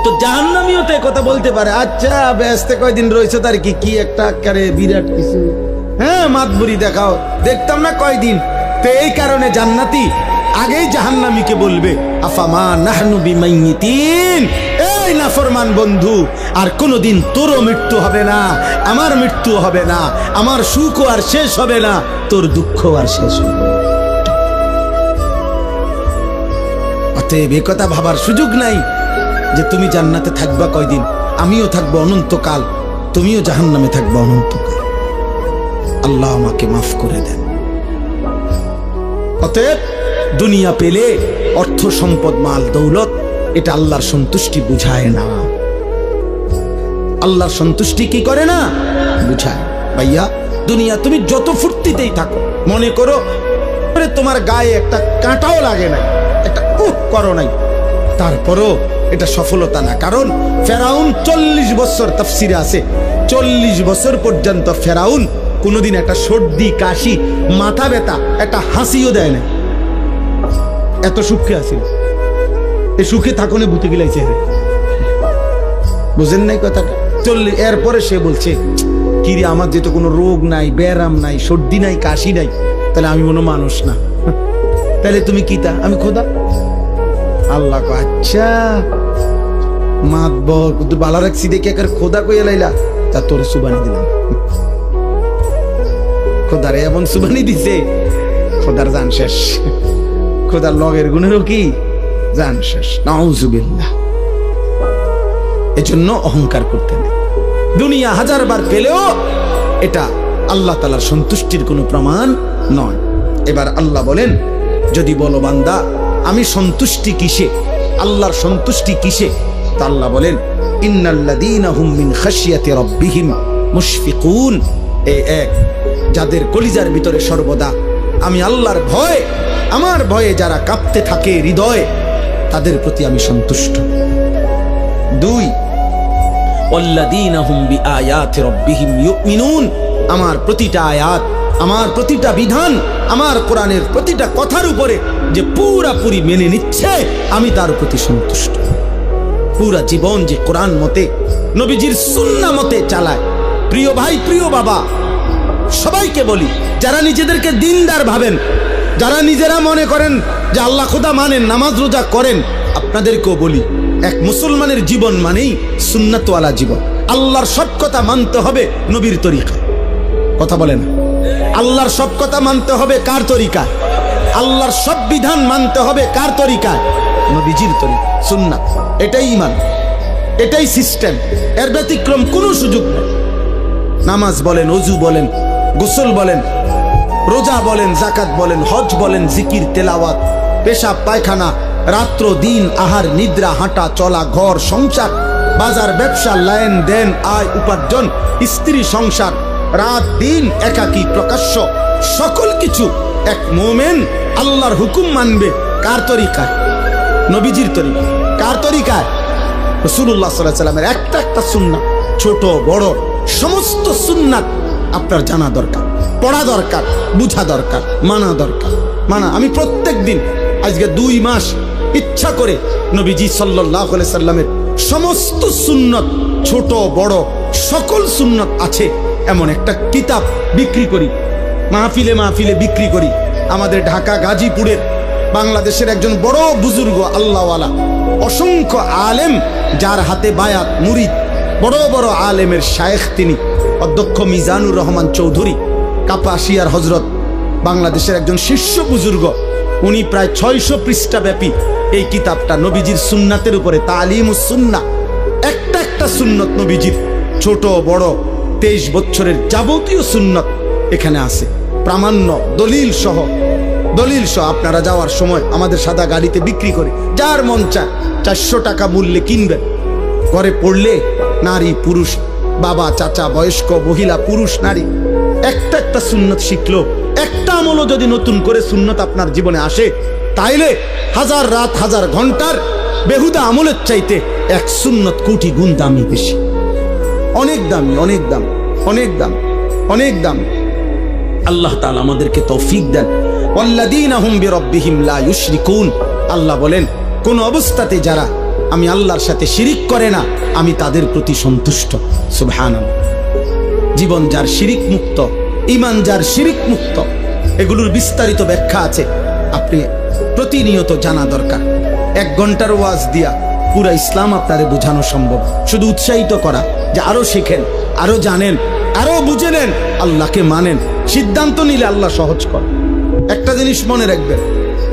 তো জাহান্নামীও তো কথা বলতে পারে, আচ্ছা ব্যস্ত কয়দিন রয়েছে তার কি একটা করে বিরাট কিছু, হ্যাঁ মাতবুরি দেখাও দেখতাম না কয়দিন। তো এই কারণে জান্নাতি আগেই জাহান্নামীকে বলবে আফামা নাহনু বিমাইয়িতিন, এই নাফরমান বন্ধু আর কোনোদিন তোরও মৃত্যু হবে না, আমার মৃত্যু হবে না, আমার সুখও আর শেষ হবে না, তোর দুঃখ আর শেষ হবে না। অতএব এ কথা ভাবার সুযোগ নাই যে তুমি জান্নাতে থাকবা কয়দিন, আমিও থাকবো অনন্তকাল, তুমিও জাহান্নামে থাকবা অনন্তকাল। আল্লাহ আমাকে মাফ করে দেন। অতএব দুনিয়া পেলে অর্থ সম্পদ মাল দৌলত এটা আল্লাহর সন্তুষ্টি বুঝায় না। আল্লাহর সন্তুষ্টি কি করে না বুঝায়। ভাইয়া দুনিয়া তুমি যত ফুর্তিতেই থাকো, মনে করো তোমার গায়ে একটা কাঁটাও লাগে নাই, একটা করো নাই, তারপরও এটা সফলতা না। কারণ ফেরাউন 40 বছর, তাফসিরে আছে 40 বছর পর্যন্ত ফেরাউন কোনোদিন একটা সর্দি কাশি মাথা ব্যথা একটা হাসিও দেয় না। এত সুখে আছে, এ সুখে থাকুনে বুঝতে গেলাইছে, বুঝেন নাই কথাটা। 40 এরপরে সে বলছে কিরে আমার যেহেতু কোনো রোগ নাই, ব্যারাম নাই, সর্দি নাই, কাশি নাই, তাহলে আমি কোনো মানুষ না। তাহলে তুমি কি তা? আমি খোদা। আল্লাহ আচ্ছা মাতব বালা রাখছি দেখে একার খোদা কইয়া লাইলা, তা তোর সুবানি দিলাম। খোদারে এমন সুবানি দিছে, খোদার জান শেষ, খোদার লগের গুণেরও কি জান শেষ। নাউজুবিল্লাহ। এজন্য অহংকার করতে নেই। দুনিয়া 1000 বার পেলেও এটা আল্লাহ তাআলার সন্তুষ্টির কোনো প্রমাণ নয়। এবার আল্লাহ বলেন, যদি বলো বান্দা আমি সন্তুষ্টি কিসে, আল্লাহর সন্তুষ্টি কিসে, তা আল্লাহ বলেন ইন্নাল্লাযীনা হুম মিন খাশিয়াতি রাব্বিহিম মুশফিকুন। এই এক, যাদের কলিজার ভিতরে সর্বদা আমি আল্লাহর ভয়, আমার ভয়ে যারা কাঁপতে থাকে হৃদয়, তাদের প্রতি আমি সন্তুষ্ট। 2, ওয়াল্লাযীনা হুম বিআয়াতি রাব্বিহিম ইউমিনুন। আমার প্রতিটা আয়াত, আমার প্রতিটা বিধান, আমার কোরআনের প্রতিটা কথার উপরে যে পুরাপুরি মেনে নিচ্ছে, আমি তার প্রতি সন্তুষ্ট। পুরা জীবন যে কোরআন মতে, নবীজির সুন্নাহ মতে চালায়। প্রিয় ভাই, প্রিয় বাবা, সবাইকে বলি, যারা নিজেদেরকে দিনদার ভাবেন, যারা নিজেরা মনে করেন যে আল্লাহ খোদা মানেন, নামাজ রোজা করেন, আপনাদেরকেও বলি, এক মুসলমানের জীবন মানেই সুন্নাতওয়ালা জীবন। আল্লাহর সব কথা মানতে হবে নবীর তরিকায়। কথা বলে না? আল্লাহর সব কথা মানতে হবে কার তরিকায়? আল্লাহর সব বিধান মানতে হবে কার তরিকায়? নবীজির তরিকা, সুন্নাত। এটাই ঈমান, এটাই সিস্টেম, এর ব্যতিক্রম কোনো সুযোগ নেই। নামাজ বলেন, ওযু বলেন, গোসল বলেন, রোজা বলেন, যাকাত বলেন, হজ বলেন, জিকির, তেলাওয়াত, পেশাব পায়খানা, রাত্র দিন, আহার নিদ্রা, হাঁটা চলা, ঘর সংসার, বাজার ব্যবসা, লেন দেন, আয় উপার্জন, স্ত্রী সংসার, রাত দিন, একাকী প্রকাশ্য, সকল কিছু এক মুমিন আল্লাহর হুকুম মানবে কার তরিকায়? নবীজির তরিকা। কার তরিকায়? রাসূলুল্লাহ সাল্লাল্লাহু আলাইহি ওয়াসাল্লামের একটা একটা সুন্নাত, ছোট বড় সমস্ত সুন্নাত আপনার জানা দরকার, পড়া দরকার, বুঝা দরকার, মানা দরকার। মানা, আমি প্রত্যেক দিন আজকে 2 মাস ইচ্ছা করে নবীজি সাল্লাল্লাহু আলাইহি সাল্লামের সমস্ত সুন্নত, ছোট বড় সকল সুন্নত আছে এমন একটা কিতাব বিক্রি করি, মাহফিলে মাহফিলে বিক্রি করি। আমাদের ঢাকা গাজীপুরের বাংলাদেশের একজন বড় বুজুর্গ আল্লাহওয়ালা, অসংখ্য আলেম, যার হাতে বায়াত মুরিদ, বড় বড় আলেমের শায়েখ তিনি, অধ্যক্ষ মিজানুর রহমান চৌধুরী, কাপাসিয়ার হজরত, বাংলাদেশের একজন শীর্ষ বুজুর্গ। উনি প্রায় 600 পৃষ্ঠা ব্যাপী এই কিতাবটা নবীজির সুন্নাতের উপরে, তালিমুস সুন্নাহ, একটা একটা সুন্নত নবীজির, ছোট বড় 23 বছরের যাবতীয় সুন্নত এখানে আছে, প্রামাণ্য দলিল সহ। দলিল সহ আপনারা যাওয়ার সময় আমাদের সাদা গাড়িতে বিক্রি করে, যার মন চায় 400 টাকা মূল্যে কিনবেন। ঘরে পড়লে নারী পুরুষ, বাবা চাচা, বয়স্ক মহিলা, পুরুষ নারী, একটা একটা সুন্নত শিখলো, একটা আমলও যদি নতুন করে সুন্নত আপনার জীবনে আসে, তাইলে 1000 রাত 1000 ঘন্টার বেহুদা আমলের চাইতে এক সুন্নত কোটি গুণ দামি বেশি। অনেক দামি, অনেক দাম, অনেক দাম, অনেক দাম। আল্লাহ তাআলা আমাদেরকে তৌফিক দেন। ওয়াল্লাযীনা হুম বিরাব্বিহিম লা ইউশরিকুন। আল্লাহ বলেন, কোন অবস্থাতে যারা আমি আল্লাহর সাথে শিরিক করে না, আমি তাদের প্রতি সন্তুষ্ট। সুবহানাল্লাহ। জীবন যার শিরিক মুক্ত, ঈমান যার শিরিক মুক্ত, এগুলোর বিস্তারিত ব্যাখ্যা আছে, আপনি প্রতিনিয়ত জানা দরকার। 1 ঘন্টার ওয়াজ দিয়া পুরা ইসলাম আপনারে বোঝানো সম্ভব। শুধু উৎসাহিত করা যে আরো শিখেন, আরো জানেন, আরো বুঝে নেন, আল্লাহকে মানেন। সিদ্ধান্ত নিলে আল্লাহ সহজ কর। একটা জিনিস মনে রাখবেন,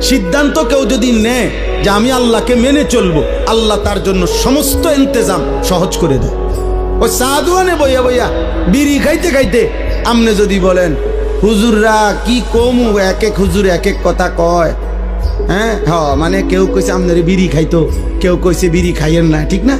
সিদ্ধান্ত কেউ যদি নেয় যে আমি আল্লাহকে মেনে চলবো, আল্লাহ তার জন্য সমস্ত ইন্তজাম সহজ করে দেয়। ও সাধুয়ানে বইয়া বইয়া বিড়ি খাইতে খাইতে আমনে যদি বলেন হুজুররা কি কমু, এক এক হুজুর এক এক কথা কয়, হ্যাঁ মানে কেউ কইছে আপনার বিড়ি খাইতো, কেউ কইছে বিড়ি খাইয়েন না, ঠিক না?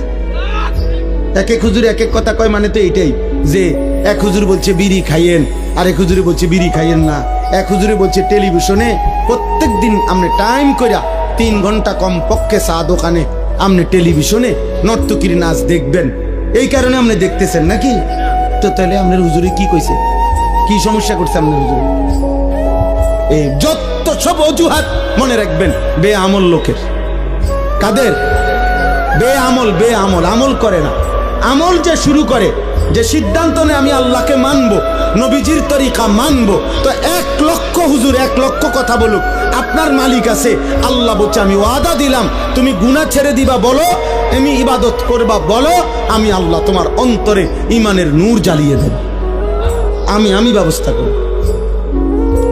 এক এক হুজুর এক এক কথা কয়, মানে তো এইটাই যে এক হুজুর বলছে বিড়ি খাইয়েন, আরেক হুজুরে বলছে বিড়ি খাইয়েন না, এক হুজুরে বলছে টেলিভিশনে প্রত্যেক দিন আপনি টাইম কইরা 3 ঘন্টা কম পক্ষে চা দোকানে আপনি টেলিভিশনে নর্তকীর নাচ দেখবেন, এই কারণে আপনি দেখতেছেন নাকি? তো তাহলে আপনার হুজুরে কি কইছে, কি সমস্যা করছে আপনার হুজুরে? এই যত সব অজুহাত মনে রাখবেন বেআমল লোকের। কাদের? বেআমল। আমল করে না। আমল যে শুরু করে, যে সিদ্ধান্ত নেয় আমি আল্লাহকে মানবো, নবীজির তরিকা মানবো, তো 1 লক্ষ হুজুর 1 লক্ষ কথা বলুক, আপনার মালিক আছে, আল্লাহ বলছে আমি ওয়াদা দিলাম তুমি গুনাহ ছেড়ে দিবা বলো, আমি ইবাদত করবা বলো, আমি আল্লাহ তোমার অন্তরে ইমানের নূর জ্বালিয়ে দেব। আমি ব্যবস্থা করব।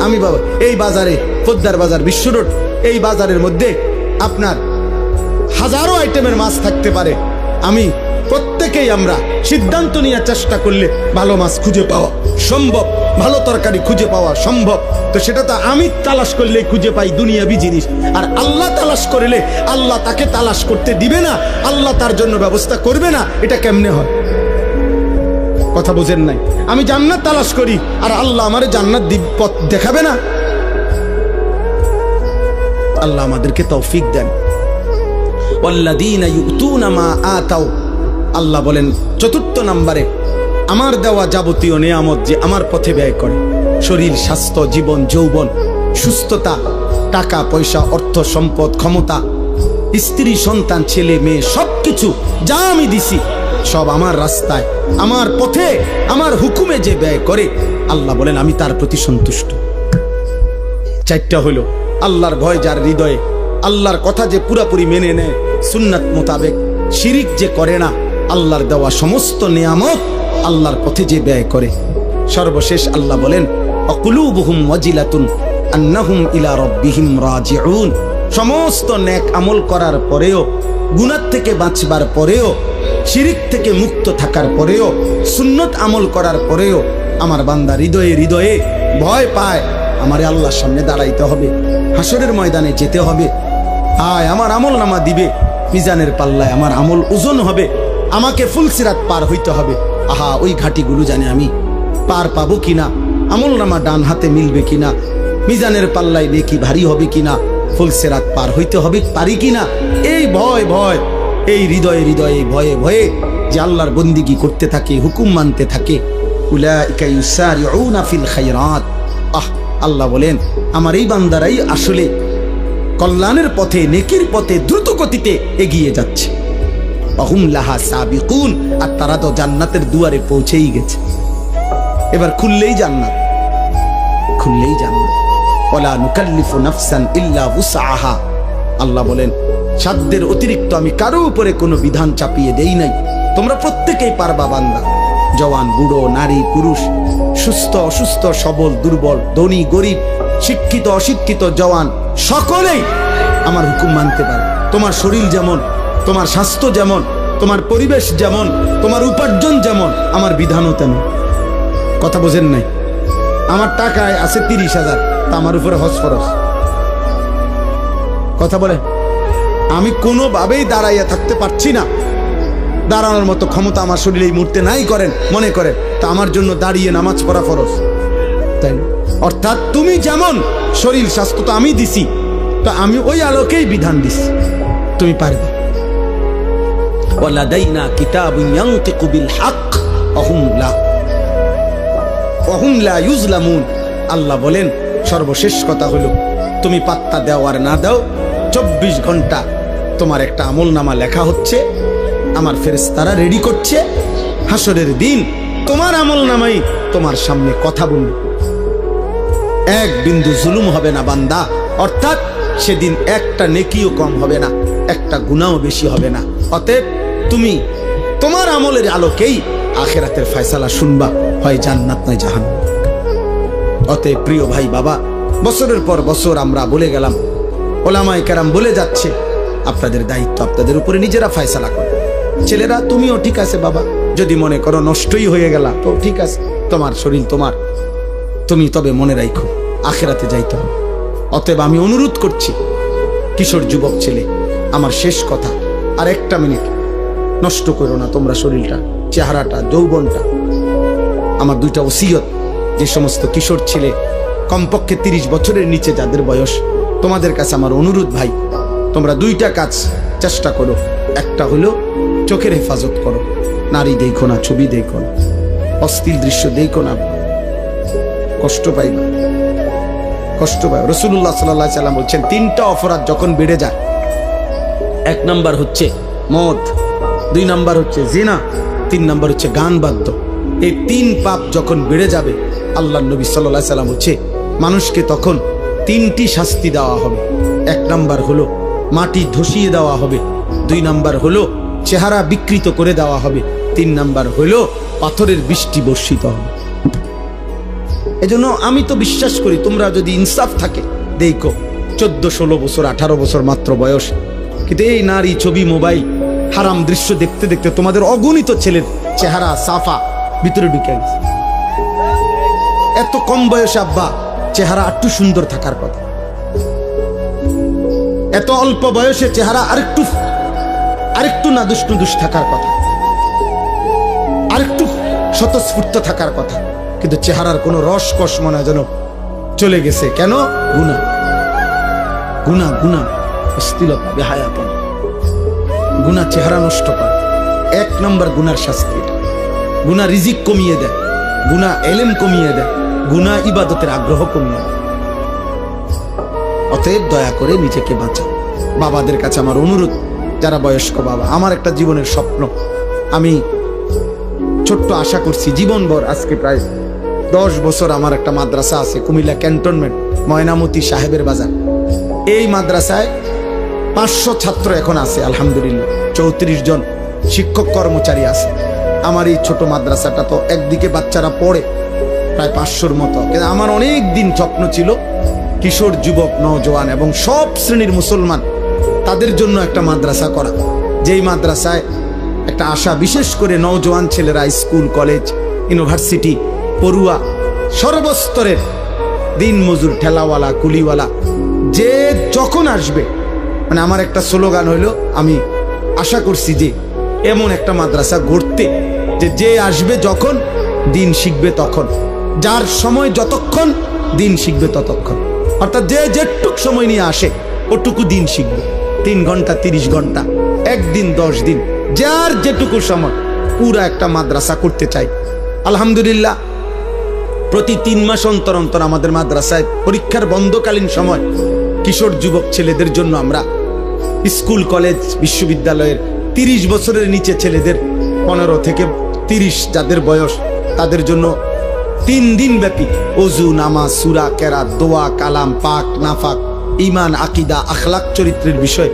আমি বাবা এই বাজারে, পোদ্দার বাজার, বিশ্ব রোড, এই বাজারের মধ্যে আপনার হাজারো আইটেমের মাছ থাকতে পারে, আমি প্রত্যেকেই আমরা সিদ্ধান্ত নিয়ে চেষ্টা করলে ভালো মাছ খুঁজে পাওয়া সম্ভব, ভালো তরকারি খুঁজে পাওয়া সম্ভব। তো সেটা তো আমি তালাশ করলেই খুঁজে পাই দুনিয়াবি জিনিস, আর আল্লাহ তালাশ করলে আল্লাহ তাকে তালাশ করতে দিবে না, আল্লাহ তার জন্য ব্যবস্থা করবে না। এটা কেমনে হয়? কথা বোঝেন নাই? আমি জান্নাত তালাশ করি আর আল্লাহ আমারে জান্নাত পথ দেখাবে না? আল্লাহ আমাদেরকে তৌফিক দেন। ওয়াল্লাযীনা ইউতুনা মা আতাও, আল্লাহ বলেন 4 নম্বরে আমার দেওয়া যাবতীয় নিয়ামত যে আমার পথে ব্যয় করে, শরীর, স্বাস্থ্য, জীবন, যৌবন, সুস্থতা, টাকা পয়সা, অর্থ সম্পদ, ক্ষমতা, স্ত্রী, সন্তান, ছেলে মেয়ে, সবকিছু যা আমি দিছি সব আমার রাস্তায়, আমার পথে, আমার হুকুমে যে ব্যয় করে, আল্লাহ বলেন আমি তার প্রতি সন্তুষ্ট। 4টা হলো আল্লাহর ভয় যার হৃদয়ে, আল্লাহর কথা যে পুরাপুরি মেনে নেয় সুন্নাত মোতাবেক, শিরিক যে করে না, আল্লাহর দেওয়া সমস্ত নিয়ামত আল্লাহর পথে যে ব্যয় করে। সর্বশেষ আল্লাহ বলেন অকুলুবুহুম ওয়াজিলাতুন আন্নাহুম ইলা রাব্বিহিম রাজিউন, সমস্ত নেক আমল করার পরেও, গুনাহ থেকে বাঁচবার পরেও, শিরিক থেকে মুক্ত থাকার পরেও, সুন্নত আমল করার পরেও আমার বান্দা হৃদয়ে হৃদয়ে ভয় পায় আমারে আল্লাহর সামনে দাঁড়াইতে হবে, হাসরের ময়দানে যেতে হবে, আয় আমার আমল নামা দিবে, মিজানের পাল্লায় আমার আমল ওজন হবে, আমাকে ফুলসিরাত পার হইতে হবে। আহা ওই ঘাটিগুলো জানে আমি পার পাবো কিনা, আমল নামা ডান হাতে মিলবে কিনা, মিজানের পাল্লায় নেকি ভারী হবে কিনা, ফুলসিরাত পার হইতে হবে পারি কিনা, এই ভয় ভয়, এই হৃদয়ে হৃদয়ে ভয়ে ভয়ে যে আল্লাহর বন্দিগি করতে থাকে, হুকুম মানতে থাকে, উলাইকা ইউসারিউনা ফিল খায়রাত। আল্লাহ বলেন আমার এই বান্দারাই আসলে কল্যাণের পথে, নেকির পথে দ্রুত গতিতে এগিয়ে যাচ্ছে। ওয়াহুম লাহা সাবিকুন, আর তারা তো জান্নাতের দুয়ারে পৌঁছেই গেছে। এবার খুললেই জান্নাত, খুললেই জান্নাত। ওয়ালা নুকাল্লিফু নাফসান ইল্লা উসআহা, আল্লাহ বলেন সাধ্যের অতিরিক্ত আমি কারো উপরে কোনো বিধান চাপিয়ে দেই নাই, তোমরা প্রত্যেকেই পারবা বান্দা, জওয়ান, বুড়ো, নারী, পুরুষ, সুস্থ, অসুস্থ, সবল, দুর্বল, ধনী, গরিব, শিক্ষিত, অশিক্ষিত, জওয়ান, সকলেই আমার হুকুম মানতে পারে। তোমার শরীর যেমন, তোমার স্বাস্থ্য যেমন, তোমার পরিবেশ যেমন, তোমার উপার্জন যেমন, আমার বিধানও তেমন। কথা বোঝেন নাই? আমার টাকায় আছে 30,000, তা আমার উপরে হজ ফরজ। কথা বলে আমি কোনোভাবেই দাঁড়াইয়া থাকতে পারছি না, দাঁড়ানোর মতো ক্ষমতা আমার শরীরে এই মুহূর্তে নাই করেন মনে করে, তা আমার জন্য দাঁড়িয়ে নামাজ পড়া ফরজ, তাই না? অর্থাৎ তুমি যেমন শরীর স্বাস্থ্য তো আমি দিছি, তো আমি ওই আলোকেই বিধান দিছি, তুমি পারবে। ওয়ালাদাইনা কিতাবুন ইয়ানতিকু বিল হক ওয়াহুম লা ইউজলামুন, আল্লাহ বলেন সর্বশেষ কথা হলো তুমি পাত্তা দাও আর না দাও, 24 ঘন্টা তোমার একটা আমল নামা লেখা হচ্ছে, আমার ফেরেশতারা রেডি করছে, হাসরের দিন তোমার আমল নামাই তোমার সামনে কথা বলবে, এক বিন্দু জুলুম হবে না বান্দা, অর্থাৎ সেদিন একটা নেকিও কম হবে না, একটা গুনাহও বেশি হবে না। অতএব তুমি তোমার আমলের আলোকেই আখিরাতের ফয়সালা শুনবা, হয় জান্নাত নয় জাহান্নাম। অতএব প্রিয় ভাই বাবা, বছরের পর বছর আমরা বলে গেলাম ওলামায়ে কেরাম বলে যাচ্ছে, আপনাদের দায়িত্ব, আপনাদের উপরে নিজেরা ফয়সালা করো। ছেলেরা তুমিও ঠিক আছে বাবা, যদি মনে করো নষ্টই হয়ে গেল তো ঠিক আছে, তোমার শরীর তোমার, তুমি তবে মনে রাখো আখিরাতে যাইতে হবে। অতএব আমি অনুরোধ করছি কিশোর যুবক ছেলে, আমার শেষ কথা, আর একটা মিনিট নষ্ট করো না তোমরা শরীরটা, চেহারাটা, যৌবনটা। আমার দুইটা ওসিয়ত, যে সমস্ত কিশোর ছেলে কমপক্ষে 30 বছরের নিচে যাদের বয়স, তোমাদের কাছে আমার অনুরোধ ভাই, তোমরা দুইটা কাজ চেষ্টা করো। একটা হলো চোখের হেফাজত করো, নারী দেখো না, ছবি দেখো না, অশ্লীল দৃশ্য দেখো না, কষ্ট পাইবা, কষ্ট পাই। রাসূলুল্লাহ সাল্লাল্লাহু আলাইহি সাল্লাম বলছেন 3টা অপরাধ যখন বেড়ে যায়, 1 নাম্বার হচ্ছে মদ, 2 নাম্বার হচ্ছে জিনা, 3 নাম্বার হচ্ছে গান বাদ্য। এই 3 পাপ যখন বেড়ে যাবে, আল্লাহর নবী সাল্লাল্লাহু আলাইহি সাল্লাম বলছে মানুষকে তখন 3টি শাস্তি দেওয়া হবে। 1 নাম্বার হলো মাটি ধসিয়ে দেওয়া হবে, 2 নাম্বার হলো চেহারা বিকৃত করে দেওয়া হবে, 3 নাম্বার হলো পাথরের বৃষ্টি বর্ষিত হবে। এজন্য আমি তো বিশ্বাস করি তোমরা যদি ইনসাফ থাকে, দেখো 14-16 বছর 18 বছর মাত্র বয়স, কিন্তু এই নারী ছবি, মোবাইল, হারাম দৃশ্য দেখতে দেখতে তোমাদের অগণিত ছেলের চেহারা সাফা ভিতরে ঢুকে গেছে। এত কম বয়সে আব্বা চেহারা একটু সুন্দর থাকার কথা, এত অল্প বয়সে চেহারা আরেকটু নাদুস নুদুস থাকার কথা, আরেকটু স্বতঃস্ফূর্ত থাকার কথা, কিন্তু চেহারার কোনো রস কস মনে যেন চলে গেছে। কেন? গুনাহ, গুনাহ, গুনাহ, অশ্লীলতা, বেহায়াপন, গুনাহ চেহারা নষ্ট করে। 1 নম্বর গুনার শাস্তি এটা। গুনাহ রিজিক কমিয়ে দেয়, গুনাহ এলেম কমিয়ে দেয়, গুনাহ ইবাদতের আগ্রহ কমিয়ে দেয়। অতএব দয়া করে নিজেকে বাঁচাও। বাবাদের কাছে আমার অনুরোধ, যারা বয়স্ক বাবা, আমার একটা জীবনের স্বপ্ন, আমি ছোট্ট আশা করছি জীবনভর, আজকে প্রায় 10 বছর আমার একটা মাদ্রাসা আছে কুমিল্লা ক্যান্টনমেন্ট, ময়নামতি সাহেবের বাজার। এই মাদ্রাসায় 500 ছাত্র এখন আছে আলহামদুলিল্লাহ, 34 জন শিক্ষক কর্মচারী আছে। আমার এই ছোট মাদ্রাসাটা তো একদিকে বাচ্চারা পড়ে প্রায় 500-র মতো, কিন্তু আমার অনেক দিন স্বপ্ন ছিল কিশোর যুবক নওজোয়ান এবং সব শ্রেণীর মুসলমান তাদের জন্য একটা মাদ্রাসা করা, যেই মাদ্রাসায় একটা আশা, বিশেষ করে নওজোয়ান ছেলেরা স্কুল, কলেজ, ইউনিভার্সিটি, পড়ুয়া, সর্বস্তরের দিন মজুর, ঠেলাওয়ালা, কুলিওয়ালা, যে যখন আসবে, মানে আমার একটা স্লোগান হইল, আমি আশা করছি যে এমন একটা মাদ্রাসা গড়তে, যে আসবে যখন দিন শিখবে তখন, যার সময় যতক্ষণ দিন শিখবে ততক্ষণ, অর্থাৎ যে যেটুক সময় নিয়ে আসে ওটুকু দিন শিখবে। 3 ঘন্টা, 30 ঘন্টা, 1 দিন, 10 দিন, যার যেটুকু সময়, পুরা একটা মাদ্রাসা করতে চাই। আলহামদুলিল্লাহ প্রতি 3 মাস অন্তর অন্তর আমাদের মাদ্রাসায় পরীক্ষার বন্ধকালীন সময় কিশোর যুবক ছেলেদের জন্য আমরা স্কুল, কলেজ, বিশ্ববিদ্যালয়ের 30 বছরের নিচে ছেলেদের, 15 থেকে 30 যাদের বয়স, তাদের জন্য 3 দিন ব্যাপী ওযু, নামাজ, সূরা, কেরাত, দোয়া, কালাম, পাক, নাফাক, ঈমান, আকীদা, আখলাক, চরিত্রের বিষয়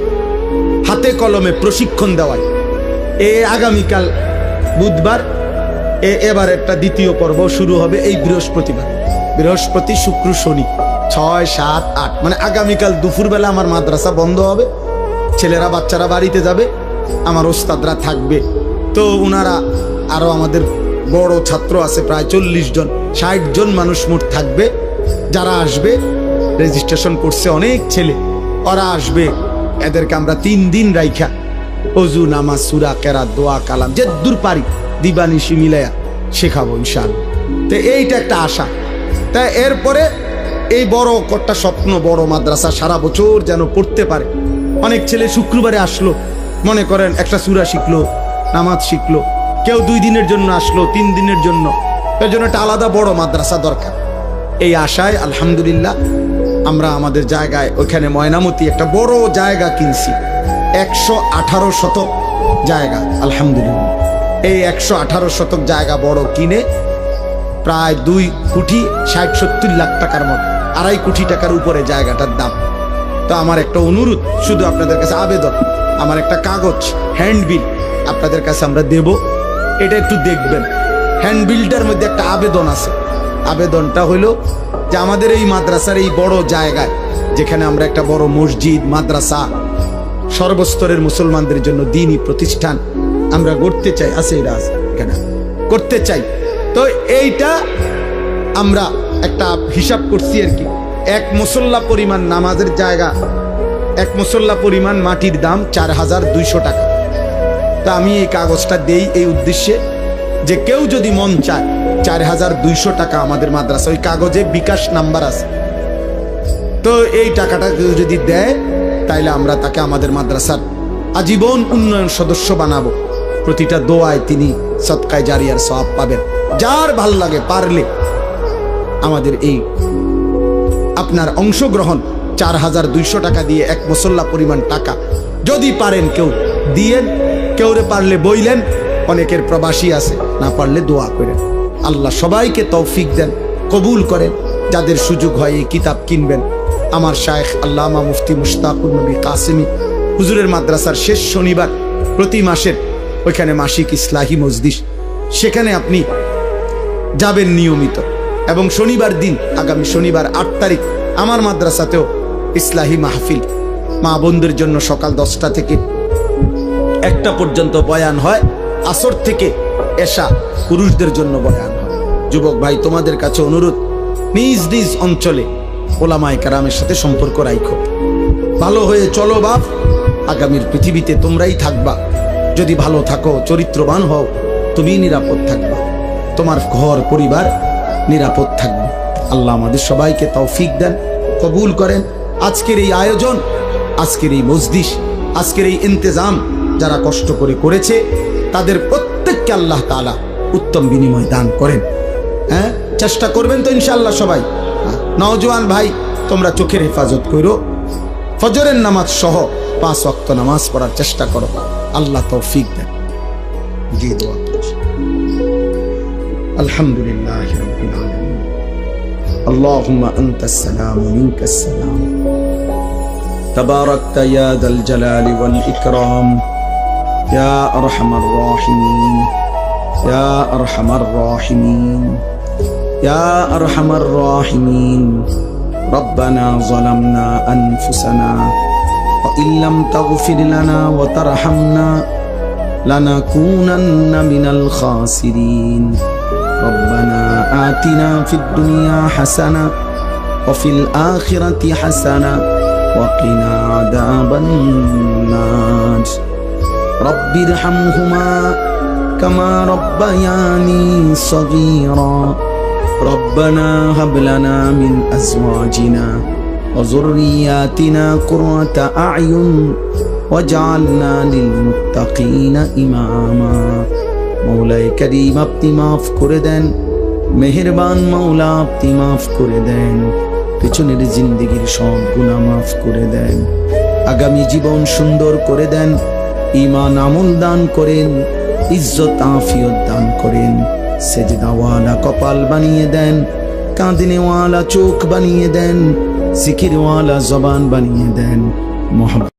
হাতে কলমে প্রশিক্ষণ দেওয়ায় আগামীকাল বুধবার এবার একটা দ্বিতীয় পর্ব শুরু হবে। এই বৃহস্পতিবার, বৃহস্পতি, শুক্র, শনি, 6, 7, 8, মানে আগামীকাল দুপুরবেলা আমার মাদ্রাসা বন্ধ হবে, ছেলেরা বাচ্চারা বাড়িতে যাবে, আমার ওস্তাদরা থাকবে। তো ওনারা আরো আমাদের বড় ছাত্র আছে প্রায় 40 জন, 60 জন মানুষ মোট থাকবে। যারা আসবে রেজিস্ট্রেশন করছে অনেক ছেলে, ওরা আসবে। এদেরকে আমরা 3 দিন রাইখা ওযু, নামাজ, সূরা, কেরাত, দোয়া, কালাম যে দূর পারি দিবানিশি মিলাইয়া শেখাবো ইনশাআল্লাহ। তো এইটা একটা আশা। তাই এরপরে এই বড় একটা স্বপ্ন, বড় মাদ্রাসা সারা বছর যেন পড়তে পারে। অনেক ছেলে শুক্রবারে আসলো, মনে করেন একটা সূরা শিখলো, নামাজ শিখলো, কেউ 2 দিনের জন্য আসলো, 3 দিনের জন্য, এর জন্য একটা আলাদা বড় মাদ্রাসা দরকার। এই আশায় আলহামদুলিল্লাহ আমরা আমাদের জায়গায় ওইখানে ময়নামতি একটা বড় জায়গা কিনছি, 118 শতক জায়গা। আলহামদুলিল্লাহ এই 118 শতক জায়গা বড় কিনে প্রায় 2 কোটি 60-70 লাখ টাকার মতো, 2.5 কোটি টাকার উপরে জায়গাটার দাম। তো আমার একটা অনুরোধ, শুধু আপনাদের কাছে আবেদন, আমার একটা কাগজ হ্যান্ডবিল আপনাদের কাছে আমরা দেব, এটা একটু দেখবেন। হ্যান্ডবিলটার মধ্যে একটা আবেদন আছে। আবেদনটা হলো যে আমাদের এই মাদ্রাসার এই বড় জায়গায় যেখানে আমরা একটা বড় মসজিদ, মাদ্রাসা, সর্বস্তরের মুসলমানদের জন্য দ্বীনি প্রতিষ্ঠান আমরা গড়তে চাই, আছে রাজ এখানে করতে চাই। তো এইটা আমরা একটা হিসাব করছি আর কি, এক মুসল্লা পরিমাণ নামাজের জায়গা, এক মুসল্লা পরিমাণ মাটির দাম 4200 টাকা। তা আমি এই কাগজটা দেই এই উদ্দেশ্যে যে কেউ যদি মন চায় 4200 টাকা আমাদের মাদ্রাসা, ওই কাগজে বিকাশ নাম্বার আছে, তো এই টাকাটা কেউ যদি দেয় তাইলে আমরা তাকে আমাদের মাদ্রাসার আজীবন উন্নয়ন সদস্য বানাবো। প্রতিটা দোয়ায় তিনি সদকায়ে জারিয়ার সওয়াব পাবেন। যার ভাল লাগে পারলে আমাদের এই আপনার অংশগ্রহণ 4200 টাকা দিয়ে এক মুসল্লা পরিমাণ টাকা যদি পারেন কেউ দিয়েন, কেউরে পারলে বইলেন, অনেকের প্রবাসী আছে, না পারলে দোয়া করেন। আল্লাহ সবাইকে তৌফিক দেন, কবুল করেন। যাদের সুযোগ হয় এই কিতাব কিনবেন। আমার শায়েখ আল্লামা মুফতি মুশতাকুর নবী কাসেমি হুজুরের মাদ্রাসার শেষ শনিবার প্রতি মাসের ওইখানে মাসিক ইসলাহি মজলিস, সেখানে আপনি যাবেন নিয়মিত। এবং শনিবার দিন, আগামী শনিবার 8 তারিখ আমার মাদ্রাসাতেও ইসলাহি মাহফিল, মা বোনদের জন্য সকাল 10টা থেকে 1টা পর্যন্ত বয়ান হয়, আসর থেকে এশা পুরুষদের জন্য বয়ান হয়। যুবক ভাই, তোমাদের কাছে অনুরোধ, নিজ নিজ অঞ্চলে ওলামায়ে কেরামের সাথে সম্পর্ক রাখো, ভালো হয়ে চলো বাপ। আগামীর পৃথিবীতে তোমরাই থাকবা। যদি ভালো থাকো, চরিত্রবান হও, তুমি নিরাপদ থাকবা, তোমার ঘর পরিবার নিরাপদ থাকবে। আল্লাহ আমাদের সবাইকে তৌফিক দেন, কবুল করেন। আজকের এই আয়োজন, আজকের এই মজলিস, আজকের এই ইন্তজাম যারা কষ্ট করে করেছে তাদের প্রত্যেককে আল্লাহ তাআলা উত্তম বিনিময় দান করেন। হ্যাঁ, চেষ্টা করবেন তো ইনশাআল্লাহ সবাই। নওজোয়ান ভাই, তোমরা চোখের হেফাজত করো, ফজরের নামাজ সহ 5 ওয়াক্ত নামাজ পড়ার চেষ্টা করো। আল্লাহ তৌফিক দেন। জি, দোয়া করছি। আলহামদুলিল্লাহি রাব্বিল আলামিন। আল্লাহুম্মা আনতাস সালাম ওয়া মিনকাস সালাম। তাবারাকতা ইয়া যাল জালালি ওয়াল ইকরাম ইয়া আরহামার রাহিমিন ইয়া আরহামার রাহিমিন ইয়া আরহামার রাহিমিন। রব্বানা যালামনা আনফুসানা ওয়া ইল্লাম তাগফির লানা ওয়া তারহামনা লানাকুনান্না মিনাল খাসিরিন। রব্বানা আতিনা ফিদ দুনিয়া হাসানা ওয়া ফিল আখিরাতি হাসানা ওয়া কিনা আযাবান নার। রব্বিরহামহুমা কামা রব্বায়ানি সগীরা। রব্বানা হাব লানা মিন আজওয়াজিনা ওয়া যুররিয়াতিনা কুররাতা আ'য়ুন ওয়াজআলনা লিল মুত্তাকিনা ইমামা। মৌলায়ে কারীম, আপনি মাফ করে দেন, মেহেরবান মৌলা আপনি মাফ করে দেন, পেছনের জিন্দেগির সব গুনাহ মাফ করে দেন, আগামী জীবন সুন্দর করে দেন, ঈমান আমল দান করেন, ইজ্জত আফিয়ত দান করেন, সেজদাওয়ালা কপাল বানিয়ে দেন, কাঁদনেওয়ালা চোখ বানিয়ে দেন, জিকিরওয়ালা জবান বানিয়ে দেন।